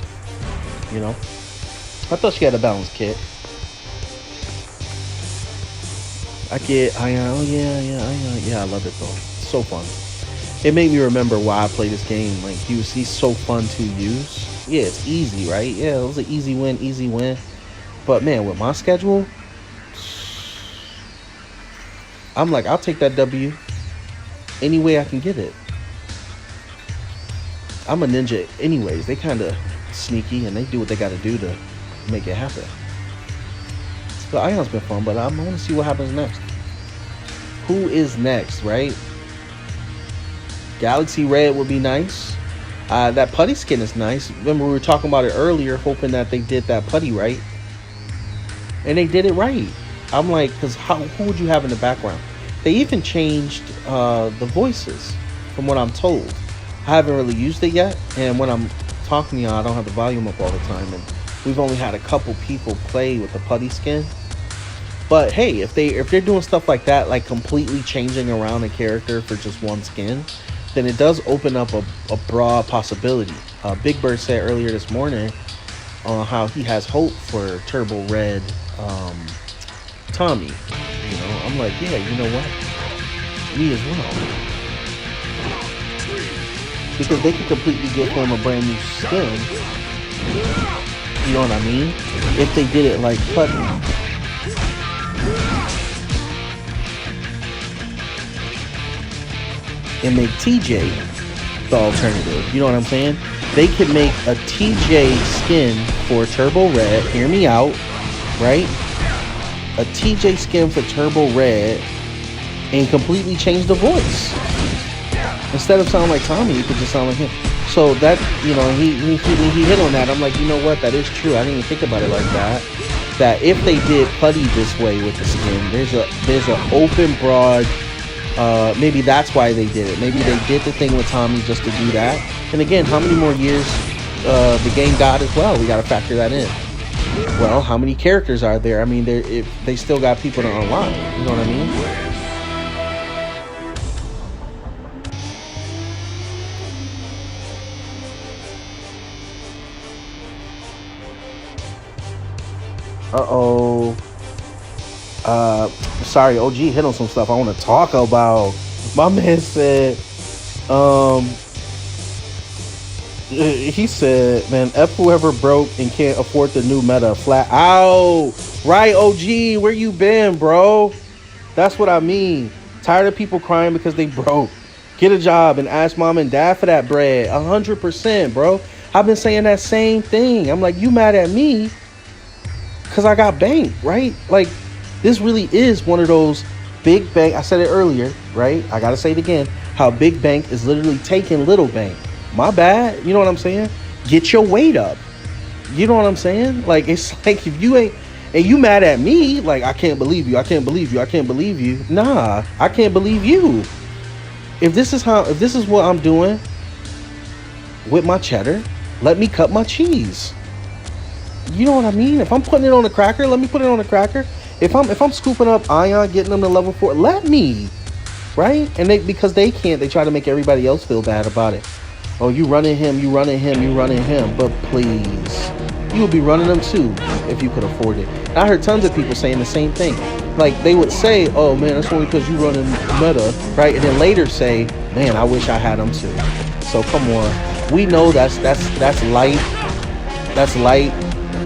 You know, I thought she had a balanced kit. I get Ion. Oh yeah, Ion. Yeah, I love it though. It's so fun. It made me remember why I play this game. Like he's so fun to use. Yeah, it's easy, right? Yeah, it was an easy win. But man, with my schedule, I'm like, I'll take that W any way I can get it. I'm a ninja anyways. They kind of sneaky and they do what they got to do to make it happen. The Ion's been fun, but I want to see what happens next. Who is next, right? Galaxy Red would be nice. That putty skin is nice. Remember we were talking about it earlier, hoping that they did that putty right. And they did it right. I'm like, because who would you have in the background? They even changed the voices, from what I'm told. I haven't really used it yet, and when I'm talking to y'all, I don't have the volume up all the time, and we've only had a couple people play with the putty skin. But hey, if they're doing stuff like that, like completely changing around a character for just one skin, then it does open up a broad possibility. Big Bird said earlier this morning on how he has hope for Turbo Red Tommy. You know, I'm like, yeah, you know what? Me as well. Because they could completely give him a brand new skin. You know what I mean? If they did it like putty. And make TJ the alternative. You know what I'm saying? They could make a TJ skin for Turbo Red. Hear me out. Right? A TJ skin for Turbo Red and completely change the voice. Instead of sounding like Tommy, you could just sound like him. So that, you know, he hit on that. I'm like, you know what? That is true. I didn't even think about it like that. That if they did putty this way with the skin, there's a open broad. Maybe that's why they did it. Maybe they did the thing with Tommy just to do that. And again, how many more years the game got as well? We got to factor that in. Well, how many characters are there? I mean, they still got people to unlock. You know what I mean? Sorry, OG hit on some stuff I want to talk about. My man said, he said, man, F whoever broke and can't afford the new meta flat out. Right, OG, where you been, bro? That's what I mean. Tired of people crying because they broke. Get a job and ask mom and dad for that bread. 100%, bro. I've been saying that same thing. I'm like, you mad at me because I got banked, right? Like, this really is one of those big bank. I said it earlier, right? I got to say it again. How big bank is literally taking little bank. My bad. You know what I'm saying? Get your weight up. You know what I'm saying? Like, it's like if you ain't, and you mad at me, like, I can't believe you. I can't believe you. I can't believe you. Nah, I can't believe you. If this is what I'm doing with my cheddar, let me cut my cheese. You know what I mean? If I'm putting it on a cracker, let me put it on a cracker. If I'm scooping up Ion, getting them to level 4, let me, right? And because they can't, they try to make everybody else feel bad about it. Oh, you running him, you running him, you running him. But please, you would be running them too if you could afford it. And I heard tons of people saying the same thing. Like, they would say, oh man, that's only because you running meta, right? And then later say, man, I wish I had them too. So come on, we know that's light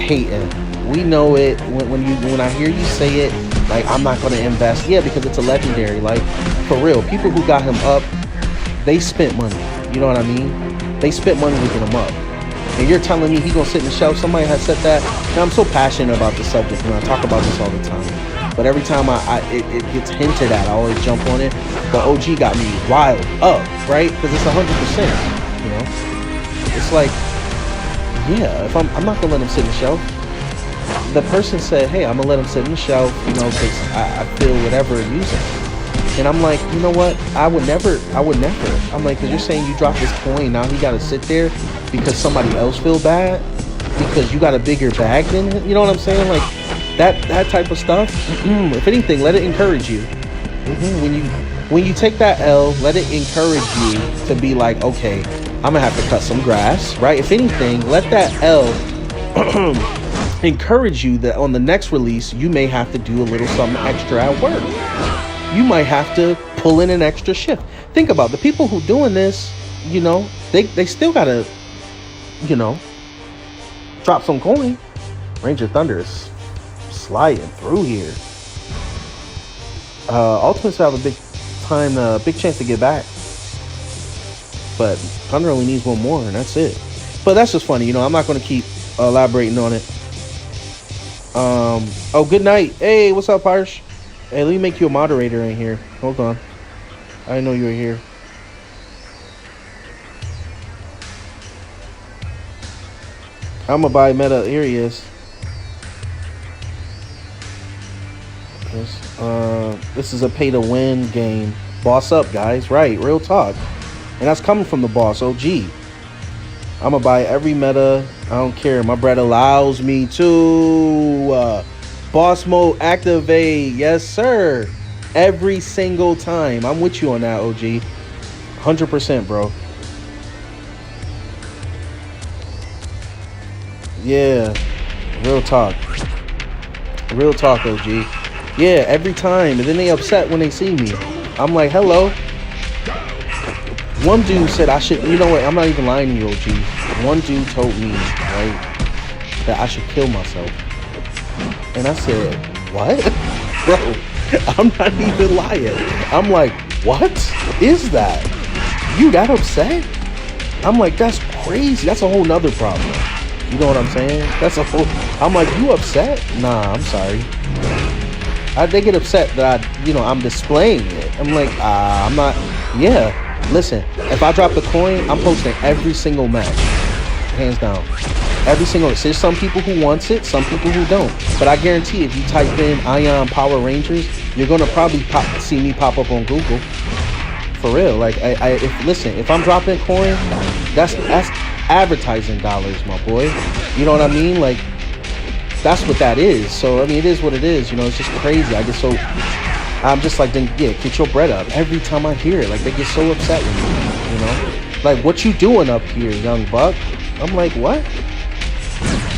hating. We know it when I hear you say it. Like, I'm not gonna invest. Yeah, because it's a legendary. Like, for real, people who got him up, they spent money. You know what I mean? They spent money to get him up. And you're telling me he gonna sit in the shelf? Somebody has said that. And I'm so passionate about the subject, and I talk about this all the time. But every time it gets hinted at, I always jump on it. The OG got me wild up, right? Because it's 100%. You know, it's like, yeah, if I'm not gonna let him sit in the shelf. The person said, hey, I'm gonna let him sit in the shelf, you know, because I feel whatever using. And I'm like, you know what? I would never. I'm like, because you're saying you dropped this coin, now he got to sit there because somebody else feel bad because you got a bigger bag than him. You know what I'm saying? Like that type of stuff. If anything, let it encourage you. When you take that L, let it encourage you to be like, okay, I'm gonna have to cut some grass, right? If anything, let that L encourage you that on the next release you may have to do a little something extra at work. You might have to pull in an extra shift. Think about the people who doing this, you know, they still gotta, you know, drop some coin. Ranger Thunder is sliding through here. Ultimates have a big chance to get back. But Thunder only needs one more and that's it. But that's just funny, you know, I'm not gonna keep elaborating on it. Oh, good night. Hey, what's up, Parsh? Hey, let me make you a moderator in here. Hold on. I didn't know you were here. I'm gonna buy meta. Here he is. This is a pay to win game. Boss up, guys. Right, real talk. And that's coming from the boss, OG. I'm gonna buy every meta. I don't care. My bread allows me to. Boss mode activate. Yes, sir. Every single time. I'm with you on that, OG. 100%, bro. Yeah. Real talk. Real talk, OG. Yeah, every time. And then they upset when they see me. I'm like, hello. One dude said I should, you know what? I'm not even lying to you, OG. One dude told me, right, that I should kill myself. And I said, what? Bro, I'm not even lying. I'm like, what is that? You that upset? I'm like, that's crazy. That's a whole nother problem. You know what I'm saying? That's a whole, I'm like, you upset? Nah, I'm sorry. They get upset that I'm displaying it. I'm like, I'm not, yeah. Listen, if I drop the coin, I'm posting every single match. Hands down. Every single, there's some people who wants it, some people who don't. But I guarantee if you type in Ion Power Rangers, you're gonna probably see me pop up on Google. For real. Like, if I'm dropping coin, that's advertising dollars, my boy. You know what I mean? Like, that's what that is. So I mean, it is what it is. You know, it's just crazy. I'm just like, then yeah, get your bread up. Every time I hear it, like, they get so upset with me. You know, like, what you doing up here, young buck? I'm like, what?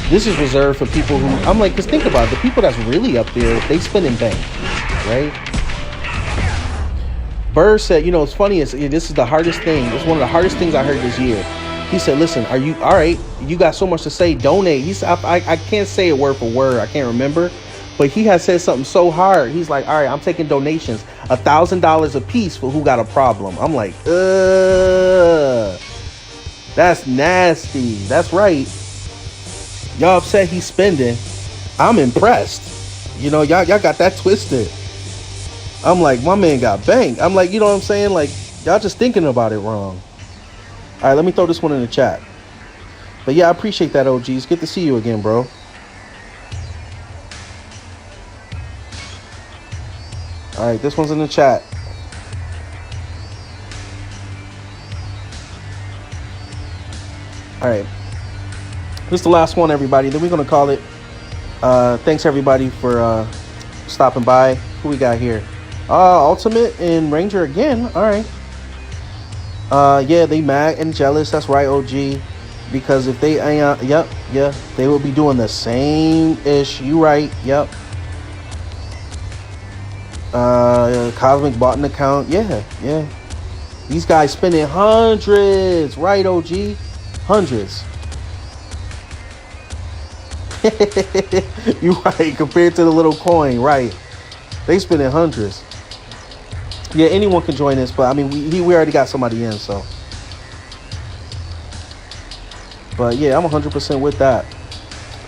This is reserved for people who, I'm like, because think about it, the people that's really up there, they spend in bank, right? Burr said, you know, it's funny, this is the hardest thing. It's one of the hardest things I heard this year. He said, listen, are you, all right, you got so much to say, donate. He said, I can't say it word for word, I can't remember, but he has said something so hard. He's like, all right, I'm taking donations, $1,000 a piece for who got a problem. I'm like, that's nasty. That's right. Y'all upset he's spending. I'm impressed. You know, y'all got that twisted. I'm like, my man got banked. I'm like, you know what I'm saying? Like, y'all just thinking about it wrong. All right, let me throw this one in the chat. But yeah, I appreciate that, OG. It's good to see you again, bro. All right, this one's in the chat. All right. This is the last one, everybody. Then we're going to call it. Thanks, everybody, for stopping by. Who we got here? Ultimate and Ranger again. All right. Yeah, they mad and jealous. That's right, OG. Because if they ain't, yeah, they will be doing the same ish. You right, yep. Cosmic bought an account. Yeah. These guys spending hundreds, right, OG? Hundreds. You right, compared to the little coin, right? They spending hundreds. Yeah, anyone can join this, but I mean, we already got somebody in, so. But yeah, I'm 100% with that.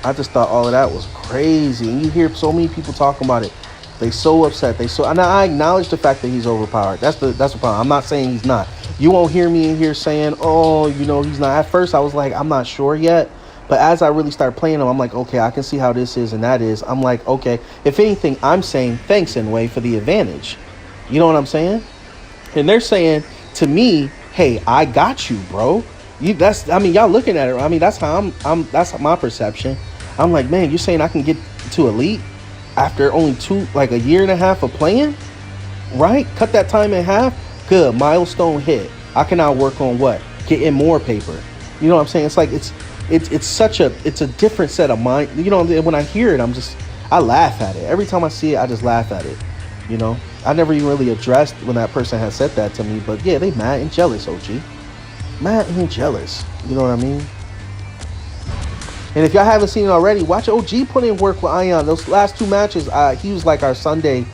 I just thought all of that was crazy, and you hear so many people talking about it. They so upset. And I acknowledge the fact that he's overpowered. That's the problem. I'm not saying he's not. You won't hear me in here saying, oh, you know, he's not. At first, I was like, I'm not sure yet. But as I really start playing him, I'm like, okay, I can see how this is and that is. I'm like, okay, if anything, I'm saying thanks anyway for the advantage. You know what I'm saying? And they're saying to me, hey, I got you, bro. Y'all looking at it. I mean, that's how that's my perception. I'm like, man, you're saying I can get to elite after only a year and a half of playing, right? Cut that time in half. Good, milestone hit. I can now work on what? Getting more paper. You know what I'm saying? It's like it's a different set of mind. You know, when I hear it, I laugh at it. Every time I see it, I just laugh at it. You know, I never even really addressed when that person had said that to me. But yeah, they mad and jealous, OG. Mad and jealous. You know what I mean? And if y'all haven't seen it already, watch OG put in work with Ion. Those last two matches, he was like our Sunday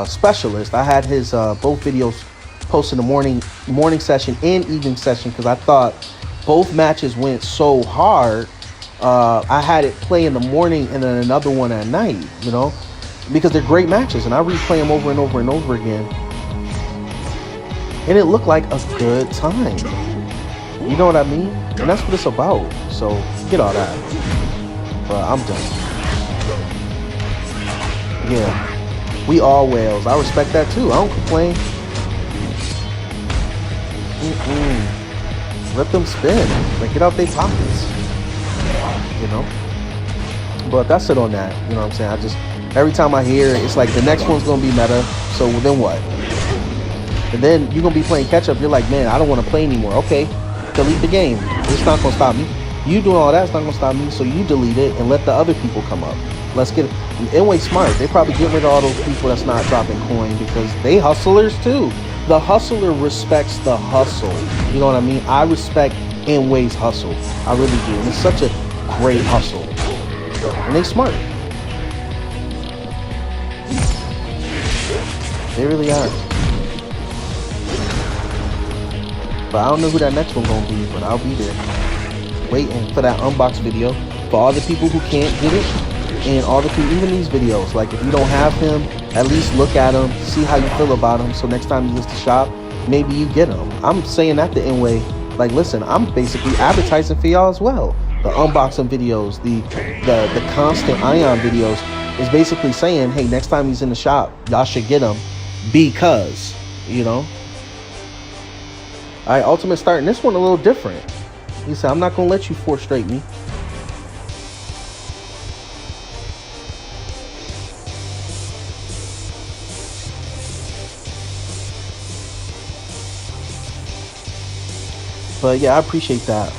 specialist. I had his both videos posted in the morning session and evening session because I thought both matches went so hard. I had it play in the morning and then another one at night, you know, because they're great matches, and I replay them over and over and over again. And it looked like a good time. You know what I mean? And that's what it's about. So get all that. But I'm done. Yeah. We all whales. I respect that too. I don't complain. Let them spin. Like, get out their pockets. You know? But that's it on that. You know what I'm saying? Every time I hear it, it's like the next one's going to be meta. So then what? And then you're going to be playing catch up. You're like, man, I don't want to play anymore. Okay. Delete the game. It's not going to stop me. You doing all that's not going to stop me. So you delete it and let the other people come up. Let's get it. Anyway, smart. They probably get rid of all those people that's not dropping coin because they hustlers too. The hustler respects the hustle. You know what I mean? I respect Inway's hustle. I really do. And it's such a great hustle. And they smart. They really are. But I don't know who that next one gonna be, but I'll be there waiting for that unbox video for all the people who can't get it, and all the people, even these videos. Like, if you don't have him, at least look at him, see how you feel about him, so next time you use the shop, maybe you get him. I'm saying that the Inway, like, listen, I'm basically advertising for y'all as well. The unboxing videos, the constant Ion videos is basically saying, hey, next time he's in the shop, y'all should get him because, you know. All right, Ultimate starting this one a little different. He said, I'm not going to let you frustrate me. But yeah, I appreciate that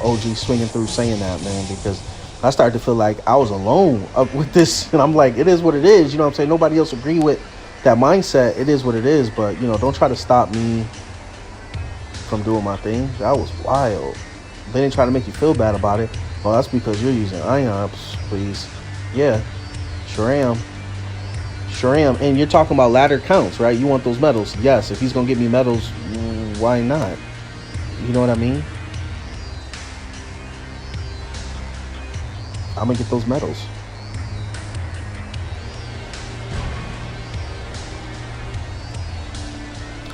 OG swinging through saying that, man, because I started to feel like I was alone with this. And I'm like, it is what it is. You know what I'm saying? Nobody else agree with that mindset. It is what it is. But, you know, don't try to stop me from doing my thing. That was wild. They didn't try to make you feel bad about it. Oh, that's because you're using Ion, please. Yeah, sure am. Sure am. And you're talking about ladder counts, right? You want those medals. Yes, if he's going to give me medals, why not? You know what I mean? I'm going to get those medals.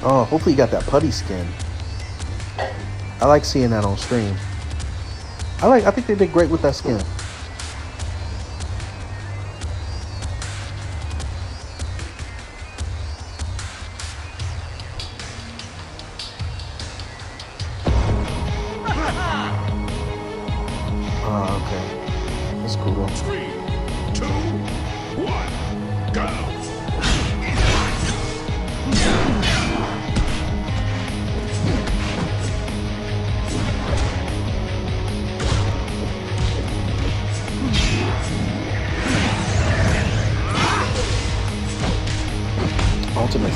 Oh, hopefully you got that putty skin. I like seeing that on stream. I think they did great with that skin. Oh, okay. That's cool though. 3, 2, 1, go!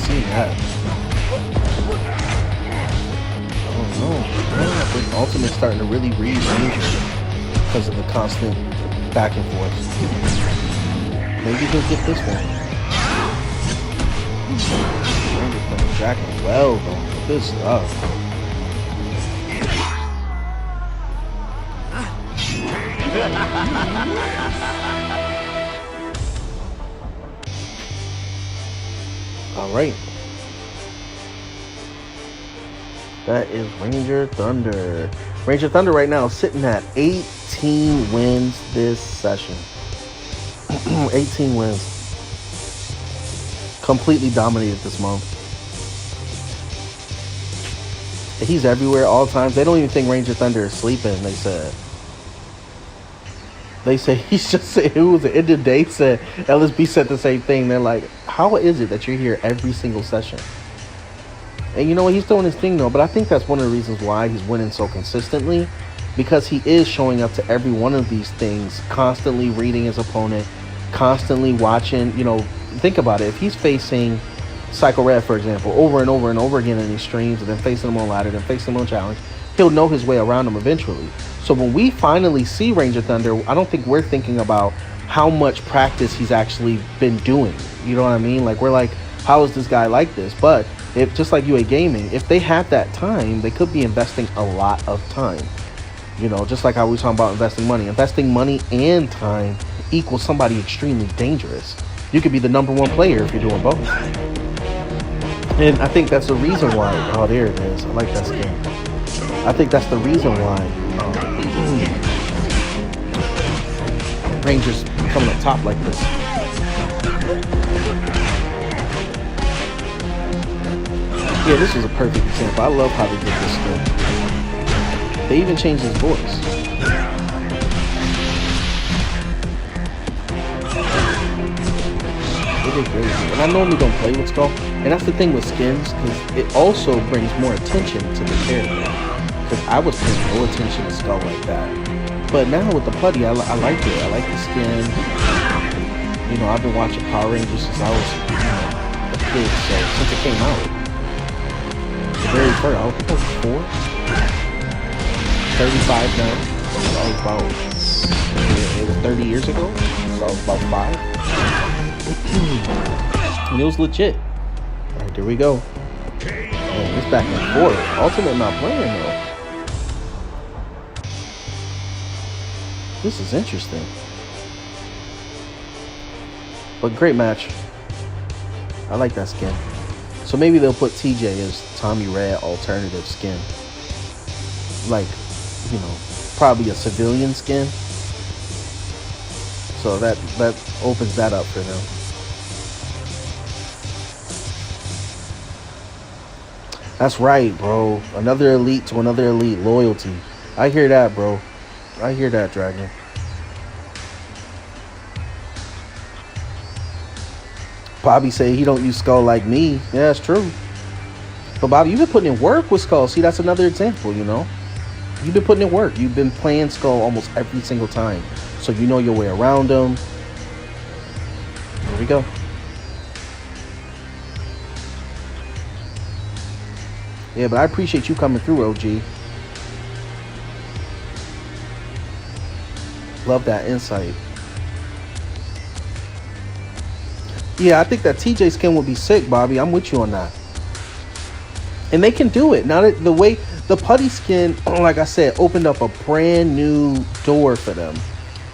seen that. Oh no. I think Ultimate's starting to really read Ranger because of the constant back and forth. Maybe he'll get this one. Ranger's playing Dragon well though. Good stuff. All right. That is Ranger Thunder. Ranger Thunder right now sitting at 18 wins this session. 18 wins. Completely dominated this month. He's everywhere all times. They don't even think Ranger Thunder is sleeping, they said. They say he's just who was the end of the day said LSB said the same thing. They're like, how is it that you're here every single session? And you know what, he's doing his thing though, but I think that's one of the reasons why he's winning so consistently, because he is showing up to every one of these things, constantly reading his opponent, constantly watching. You know, think about it. If he's facing Psycho Red, for example, over and over and over again in these streams, and then facing him on ladder, then facing him on challenge, he'll know his way around him eventually. So when we finally see Ranger Thunder, I don't think we're thinking about how much practice he's actually been doing. You know what I mean? Like, we're like, how is this guy like this? But if, just like UA Gaming, if they had that time, they could be investing a lot of time. You know, just like how we were talking about investing money. Investing money and time equals somebody extremely dangerous. You could be the #1 player if you're doing both. And I think that's the reason why. Oh, there it is. I like that skin. I think that's the reason why Rangers coming up top like this. Yeah, this was a perfect example. I love how they did this skin. They even changed his voice. They did great. And I normally don't play with Skull. And that's the thing with skins, because it also brings more attention to the character. Because I was paying no attention to Skull like that. But now with the putty, I like it. I like the skin. You know, I've been watching Power Rangers since I was a kid. So since it came out, the very first, I think I was 4. 35 now. So I was about, it was 30 years ago. So I was about 5. And it was legit. Alright, there we go. Man, it's back and forth. Ultimate not playing though. This is interesting. But great match. I like that skin. So maybe they'll put TJ as Tommy Red alternative skin. Like, you know, probably a civilian skin. So that opens that up for them. That's right, bro. Another elite to another elite. Loyalty. I hear that, bro. I hear that, Dragon. Bobby say he don't use Skull like me. Yeah, it's true. But Bobby, you've been putting in work with Skull. See, that's another example, you know. You've been putting in work. You've been playing Skull almost every single time. So you know your way around him. There we go. Yeah, but I appreciate you coming through, OG. Love that insight. Yeah, I think that TJ skin would be sick, Bobby. I'm with you on that. And they can do it. Now that the way the putty skin, like I said, opened up a brand new door for them.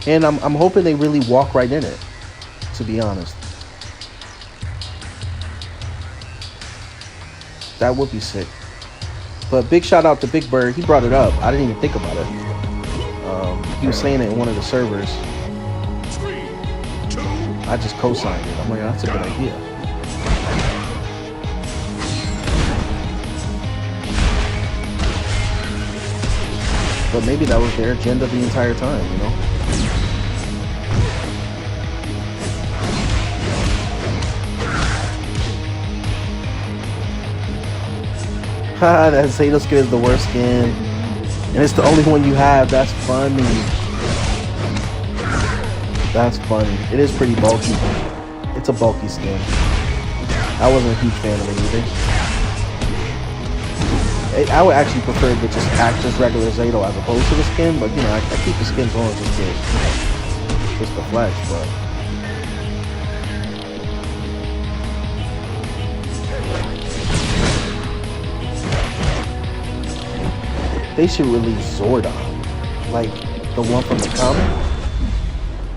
And I'm hoping they really walk right in it, to be honest. That would be sick. But big shout out to Big Bird. He brought it up. I didn't even think about it. He was saying it in one of the servers. I just co-signed it. I'm like, that's a good idea. But maybe that was their agenda the entire time, you know? Haha, that Zato skin is the worst skin. And it's the only one you have. That's funny. That's funny. It is pretty bulky. It's a bulky skin. I wasn't a huge fan of it either. I would actually prefer to just act as regular Zato as opposed to the skin, but you know, I keep the skins on just the flex, but. They should release Zordon, like the one from the comic.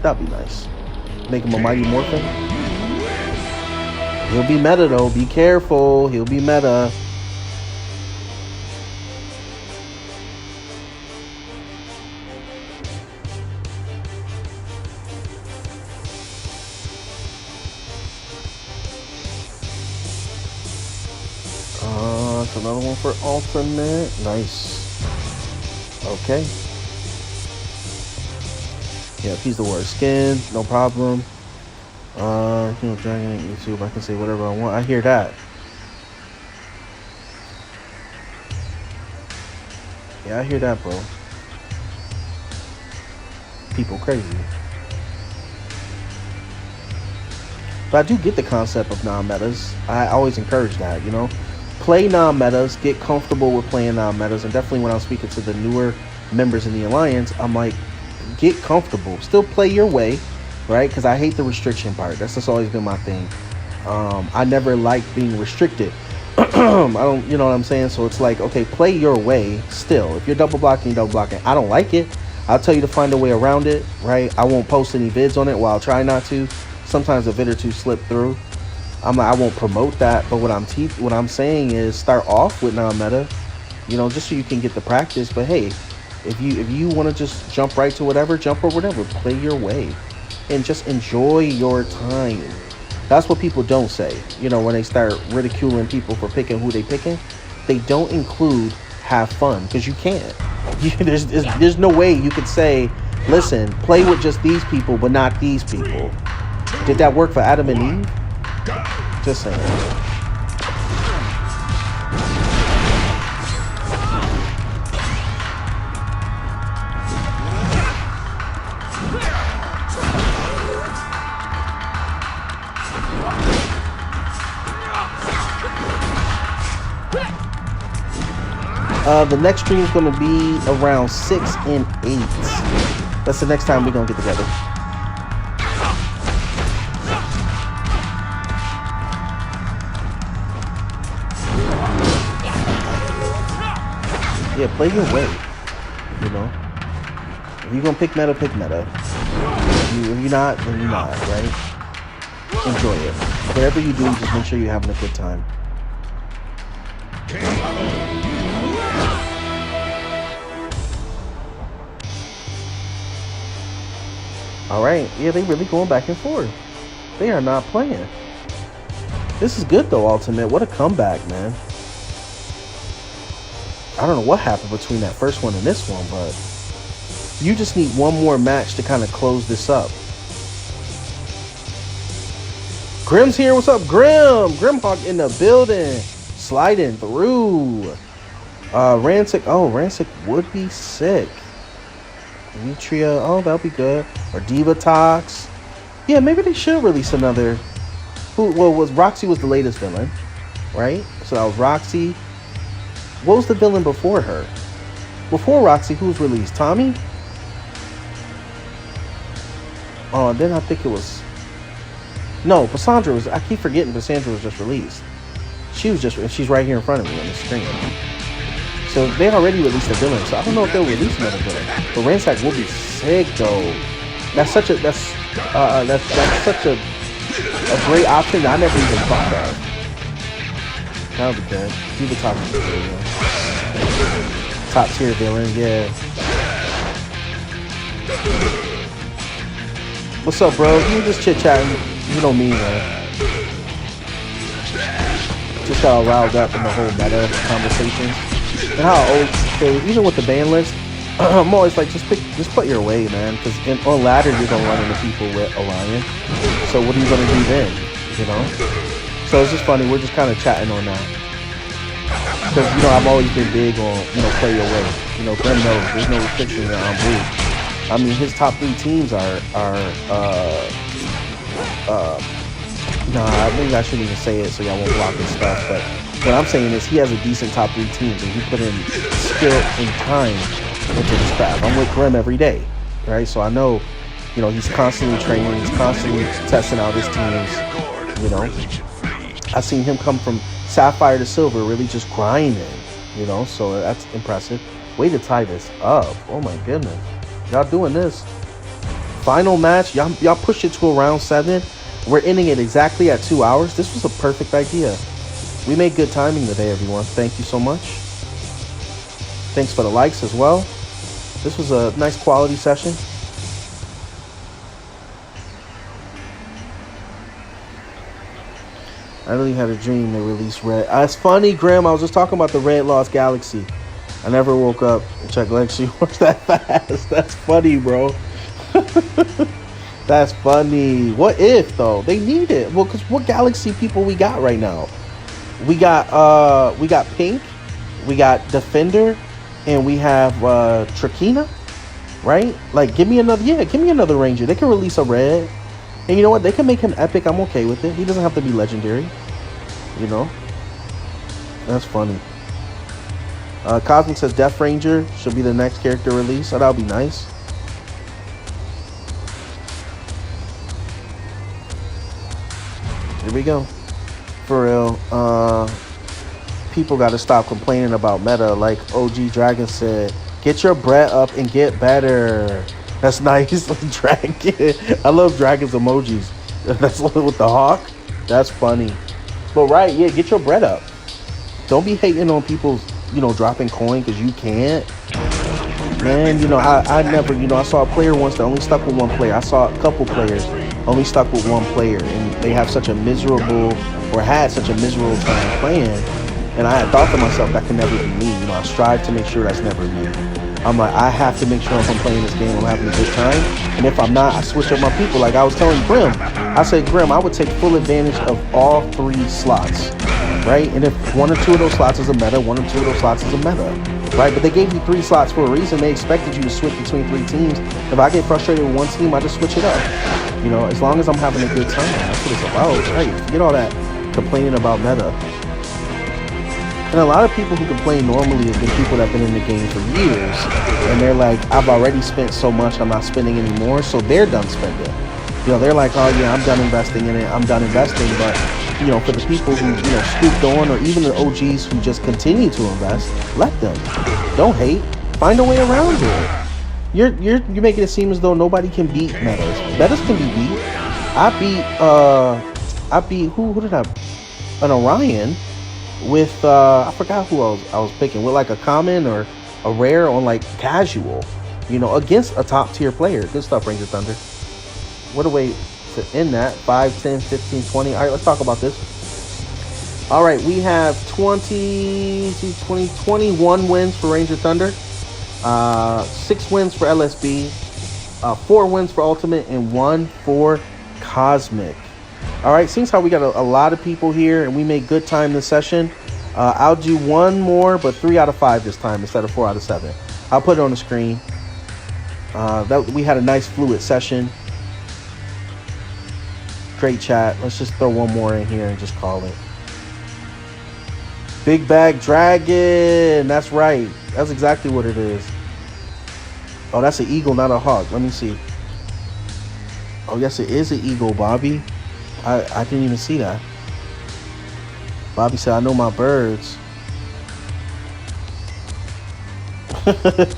That'd be nice. Make him a Mighty Morphin. He'll be meta though. Be careful. He'll be meta. It's another one for alternate. Nice. Okay. Yeah, he's the worst. Skin, no problem. You know, Dragon Ink YouTube, I can say whatever I want. I hear that. Yeah, I hear that, bro. People crazy. But I do get the concept of non-metas. I always encourage that, you know. Play non-metas, get comfortable with playing non-metas, and definitely when I'm speaking to the newer members in the Alliance, I'm like, get comfortable. Still play your way, right? Because I hate the restriction part. That's just always been my thing. I never liked being restricted. I don't, you know what I'm saying? So it's like, okay, play your way still. If you're double blocking, I don't like it. I'll tell you to find a way around it, right? I won't post any vids on it. Well, I'll try not to. Sometimes a vid or two slip through. I'm like, I won't promote that, but what I'm saying is start off with non-meta, you know, just so you can get the practice. But hey, if you want to just jump right to whatever, jump or whatever, play your way and just enjoy your time. That's what people don't say, you know, when they start ridiculing people for picking who they picking. They don't include have fun, because you can't. There's no way you could say, listen, play with just these people but not these people. Did that work for Adam and Eve? Just saying. The next stream is going to be around 6 and 8. That's the next time we're going to get together. Yeah, play your way, you know. If you're going to pick meta, pick meta. If you're not, then you're not, right? Enjoy it. Whatever you do, just make sure you're having a good time. Alright, yeah, they really going back and forth. They are not playing. This is good though, Ultimate. What a comeback, man. I don't know what happened between that first one and this one, but you just need one more match to kind of close this up. Grim's here. What's up, Grim? Grimhawk in the building. Sliding through. Rancic. Oh, Rancic would be sick. Demetria. Oh, that'll be good. Or Diva Tox. Yeah, maybe they should release another. Roxy was the latest villain, right? So that was Roxy. What was the villain before her? Before Roxy, who was released? Tommy? Oh, then I think it was... No, Cassandra was... I keep forgetting Cassandra was just released. She's right here in front of me on the screen. So they already released a villain, so I don't know if they'll release another villain. But Ransack will be sick, though. That's such a great option that I never even thought of. That would be good. Do the top tier villain. Top tier villain, yeah. What's up, bro? You just chit chatting. You know me, man. Just got all riled up in the whole meta conversations. And how I always say, even with the ban list, I'm always like, just put your way, man. Because on ladder, you're gonna run into people with Orion. So what are you gonna do then? You know? So it's just funny. We're just kind of chatting on that. Because, you know, I've always been big on, you know, play your way. You know, Glenn knows there's no restriction on Blue. I mean, his top 3 teams are Nah, maybe I shouldn't even say it so y'all won't block his stuff. But what I'm saying is he has a decent top 3 teams, and he put in skill and time into this craft. I'm with Grim every day, right? So I know, you know, he's constantly training, he's constantly testing out his teams. You know, I've seen him come from Sapphire to Silver, really just grinding. You know, so that's impressive. Way to tie this up. Oh my goodness, y'all doing this. Final match, y'all pushed it to around 7. We're ending it exactly at 2 hours. This was a perfect idea. We made good timing today, everyone. Thank you so much. Thanks for the likes as well. This was a nice quality session. I really had a dream to release Red. It's funny, Grim. I was just talking about the Red Lost Galaxy. I never woke up and checked Legacy Wars that fast. That's funny, bro. That's funny. What if though? They need it. Well, cause what Galaxy people we got right now? We got Pink, we got Defender, and we have Trakina, right? Like, give me another Ranger. They can release a red, and you know what? They can make him epic. I'm okay with it. He doesn't have to be legendary. You know, that's funny. Cosmic says Death Ranger should be the next character release. So that'll be nice. Here we go. For real. People got to stop complaining about meta. Like OG Dragon said, get your bread up and get better. That's nice. Dragon. I love Dragon's emojis. That's with the hawk. That's funny. But right, yeah, get your bread up. Don't be hating on people's, you know, dropping coin because you can't. Man, you know, I never, you know, I saw a player once that only stuck with one player. I saw a couple players only stuck with one player, and they have such a miserable, or had such a miserable time playing. And I had thought to myself, that can never be me. You know, I strive to make sure that's never me. I'm like, I have to make sure if I'm playing this game, I'm having a good time. And if I'm not, I switch up my people. Like I was telling Grim, I said, Grim, I would take full advantage of all 3 slots, right? And if 1 or 2 of those slots is a meta, 1 or 2 of those slots is a meta, right? But they gave you 3 slots for a reason. They expected you to switch between 3 teams. If I get frustrated with one team, I just switch it up. You know, as long as I'm having a good time, that's what it's about, right? Forget all that complaining about meta. And a lot of people who complain normally have been people that have been in the game for years, and they're like, I've already spent so much, I'm not spending anymore, so they're done spending. You know, they're like, oh yeah, I'm done investing in it, I'm done investing. But, you know, for the people who, you know, scooped on, or even the OGs who just continue to invest, let them. Don't hate. Find a way around it. You're making it seem as though nobody can beat metas. Metas can be beat. I beat who did I? An Orion with I forgot who I was picking, with like a common or a rare on like casual, you know, against a top tier player. Good stuff, Ranger Thunder. What a way to end that. 5, 10, 15, 20. All right, let's talk about this. All right, we have 21 wins for Ranger Thunder, 6 wins for LSB, 4 wins for Ultimate, and 1 for Cosmic. All right, seems how we got a lot of people here, and we made good time this session. I'll do 1 more, but 3 out of 5 this time instead of 4 out of 7. I'll put it on the screen. We had a nice fluid session. Great chat. Let's just throw 1 more in here and just call it. Big Bag Dragon. That's right. That's exactly what it is. Oh, that's an eagle, not a hawk. Let me see. Oh, yes, it is an eagle, Bobby. I didn't even see that. Bobby said, I know my birds.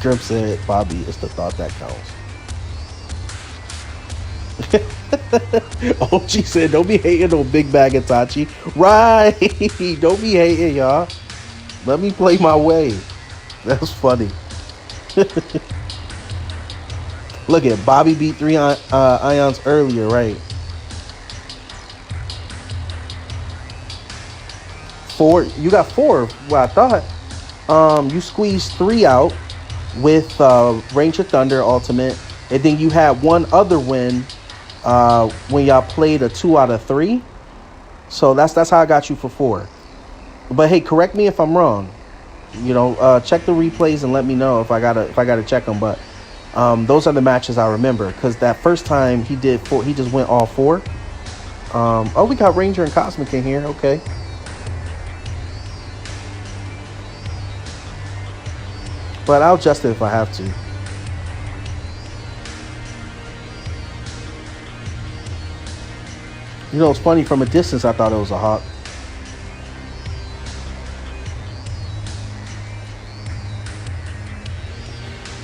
Grim said, Bobby, it's the thought that counts. OG said, don't be hating on Big Bag Itachi. Right. Don't be hating, y'all. Let me play my way. That's funny. Look at Bobby beat 3 ions earlier, right? 4. You got 4. Well, I thought you squeezed 3 out with Ranger Thunder Ultimate, and then you had 1 other win when y'all played a 2 out of 3. So that's how I got you for 4. But hey, correct me if I'm wrong. You know, check the replays and let me know if I gotta check them. But those are the matches I remember, because that first time he did 4, he just went all 4. Oh, we got Ranger and Cosmic in here. Okay. But I'll adjust it if I have to. You know, it's funny. From a distance, I thought it was a hawk.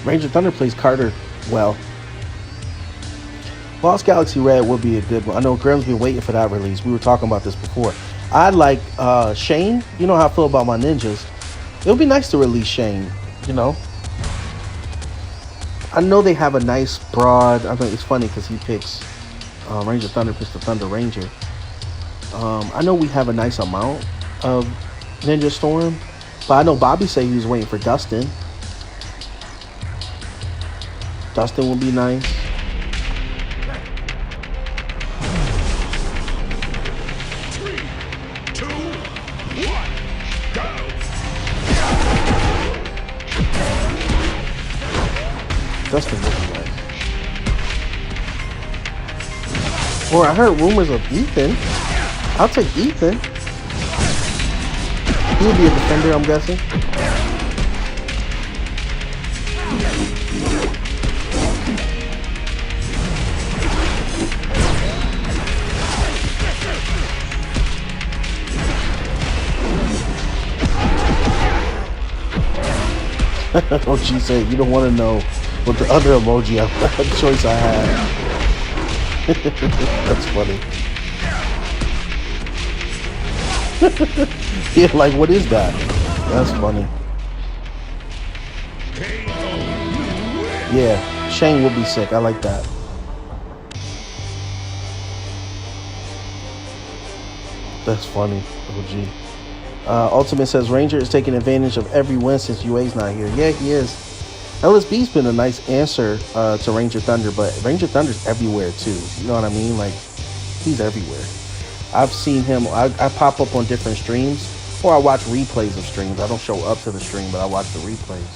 Ranger Thunder plays Carter well. Lost Galaxy Red would be a good one. I know Graham's been waiting for that release. We were talking about this before. I like Shane. You know how I feel about my ninjas. It would be nice to release Shane, you know. I know they have a nice broad. I mean, it's funny because he picks Ranger Thunder, picks the Thunder Ranger. I know we have a nice amount of Ninja Storm, but I know Bobby said he was waiting for Dustin. Dustin would be nice. Dustin would be nice. Or I heard rumors of Ethan. I'll take Ethan. He'll be a defender, I'm guessing. OG said, you don't want to know what the other emoji choice I had. That's funny. Yeah, like, what is that? That's funny. Yeah, Shane will be sick. I like that. That's funny, OG. Ultimate says Ranger is taking advantage of every win since UA's not here. Yeah, he is. LSB's been a nice answer to Ranger Thunder, but Ranger Thunder's everywhere too. You know what I mean? Like, he's everywhere. I've seen him. I pop up on different streams, or I watch replays of streams. I don't show up to the stream, but I watch the replays.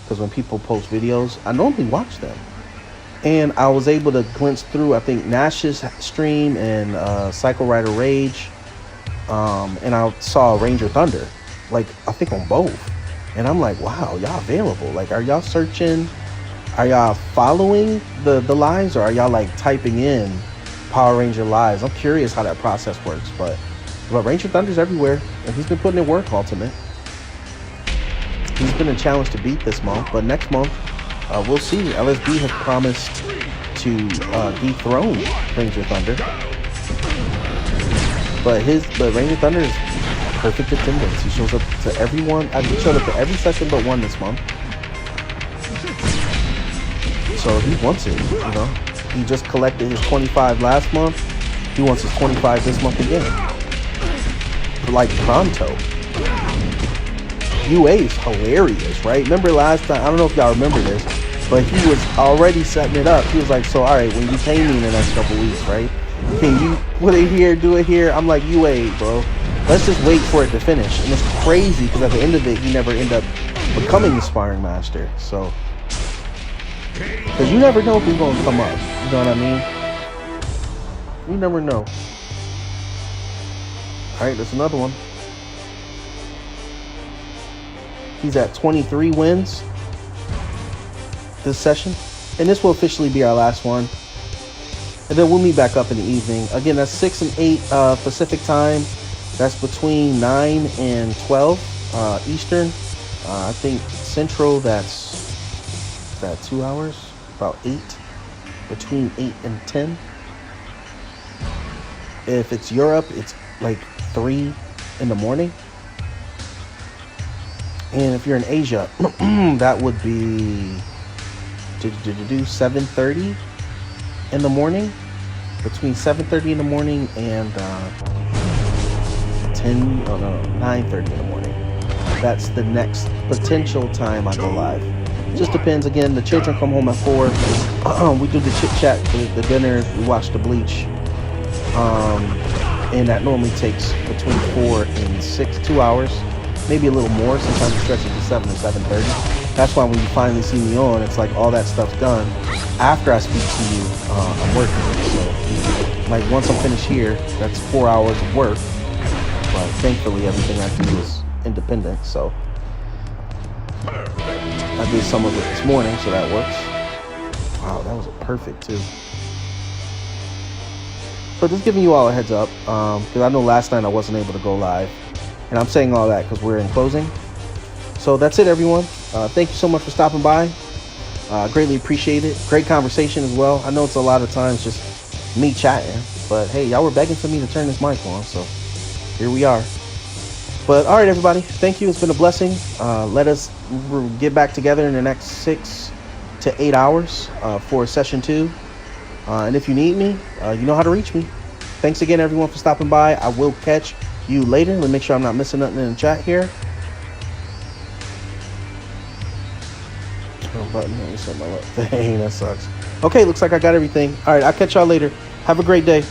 Because when people post videos, I normally watch them. And I was able to glimpse through, I think, Nash's stream and Cycle Rider Rage. And I saw Ranger Thunder, like, I think on both. And I'm like, wow, y'all available. Like, are y'all searching? Are y'all following the lives? Or are y'all, like, typing in Power Ranger lives? I'm curious how that process works. But Ranger Thunder's everywhere. And he's been putting in work, Ultimate. He's been a challenge to beat this month. But next month, we'll see. LSB has promised to dethrone Ranger Thunder. But Ranger Thunder is perfect attendance. He shows up to everyone. He showed up to every session but one this month. So he wants it, you know. He just collected his 25 last month. He wants his 25 this month again. Like, pronto. UA is hilarious, right? Remember last time, I don't know if y'all remember this, but he was already setting it up. He was like, so, all right, when you pay me in the next couple weeks, right? Can you put it here, do it here? I'm like, you wait, bro. Let's just wait for it to finish. And it's crazy because at the end of it, he never ended up becoming the Sparring Master. So, because you never know if he's going to come up. You know what I mean? You never know. All right, there's another one. He's at 23 wins this session. And this will officially be our last one. And then we'll meet back up in the evening. Again, that's 6 and 8 Pacific time. That's between 9 and 12 Eastern. I think Central, that's 2 hours? About 8. Between 8 and 10. If it's Europe, it's like 3 in the morning. And if you're in Asia, that would be 7:30 in the morning. Between 7:30 in the morning and 9:30 in the morning. That's the next potential time I go live. Just depends. Again, the children come home at 4. We do the chit chat, the dinner. We watch the Bleach. And that normally takes between 4 and 6, 2 hours. Maybe a little more. Sometimes it stretches to 7 or 7:30. That's why when you finally see me on, it's like all that stuff's done. After I speak to you, I'm working. So like once I'm finished here, that's 4 hours of work. But thankfully, everything I do is independent, so I did some of it this morning, so that works. Wow, that was perfect too. So just giving you all a heads up, because I know last night I wasn't able to go live, and I'm saying all that because we're in closing. So that's it, everyone. Thank you so much for stopping by. Greatly appreciate it. Great conversation as well. I know it's a lot of times just me chatting, but hey, y'all were begging for me to turn this mic on, so here we are. But all right, everybody, thank you. It's been a blessing. Let us get back together in the next 6 to 8 hours for session 2. And if you need me, you know how to reach me. Thanks again, everyone, for stopping by. I will catch you later. Let me make sure I'm not missing nothing in the chat here. Oh, button. Let me set my dang, that sucks. Okay, looks like I got everything. All right, I'll catch y'all later. Have a great day.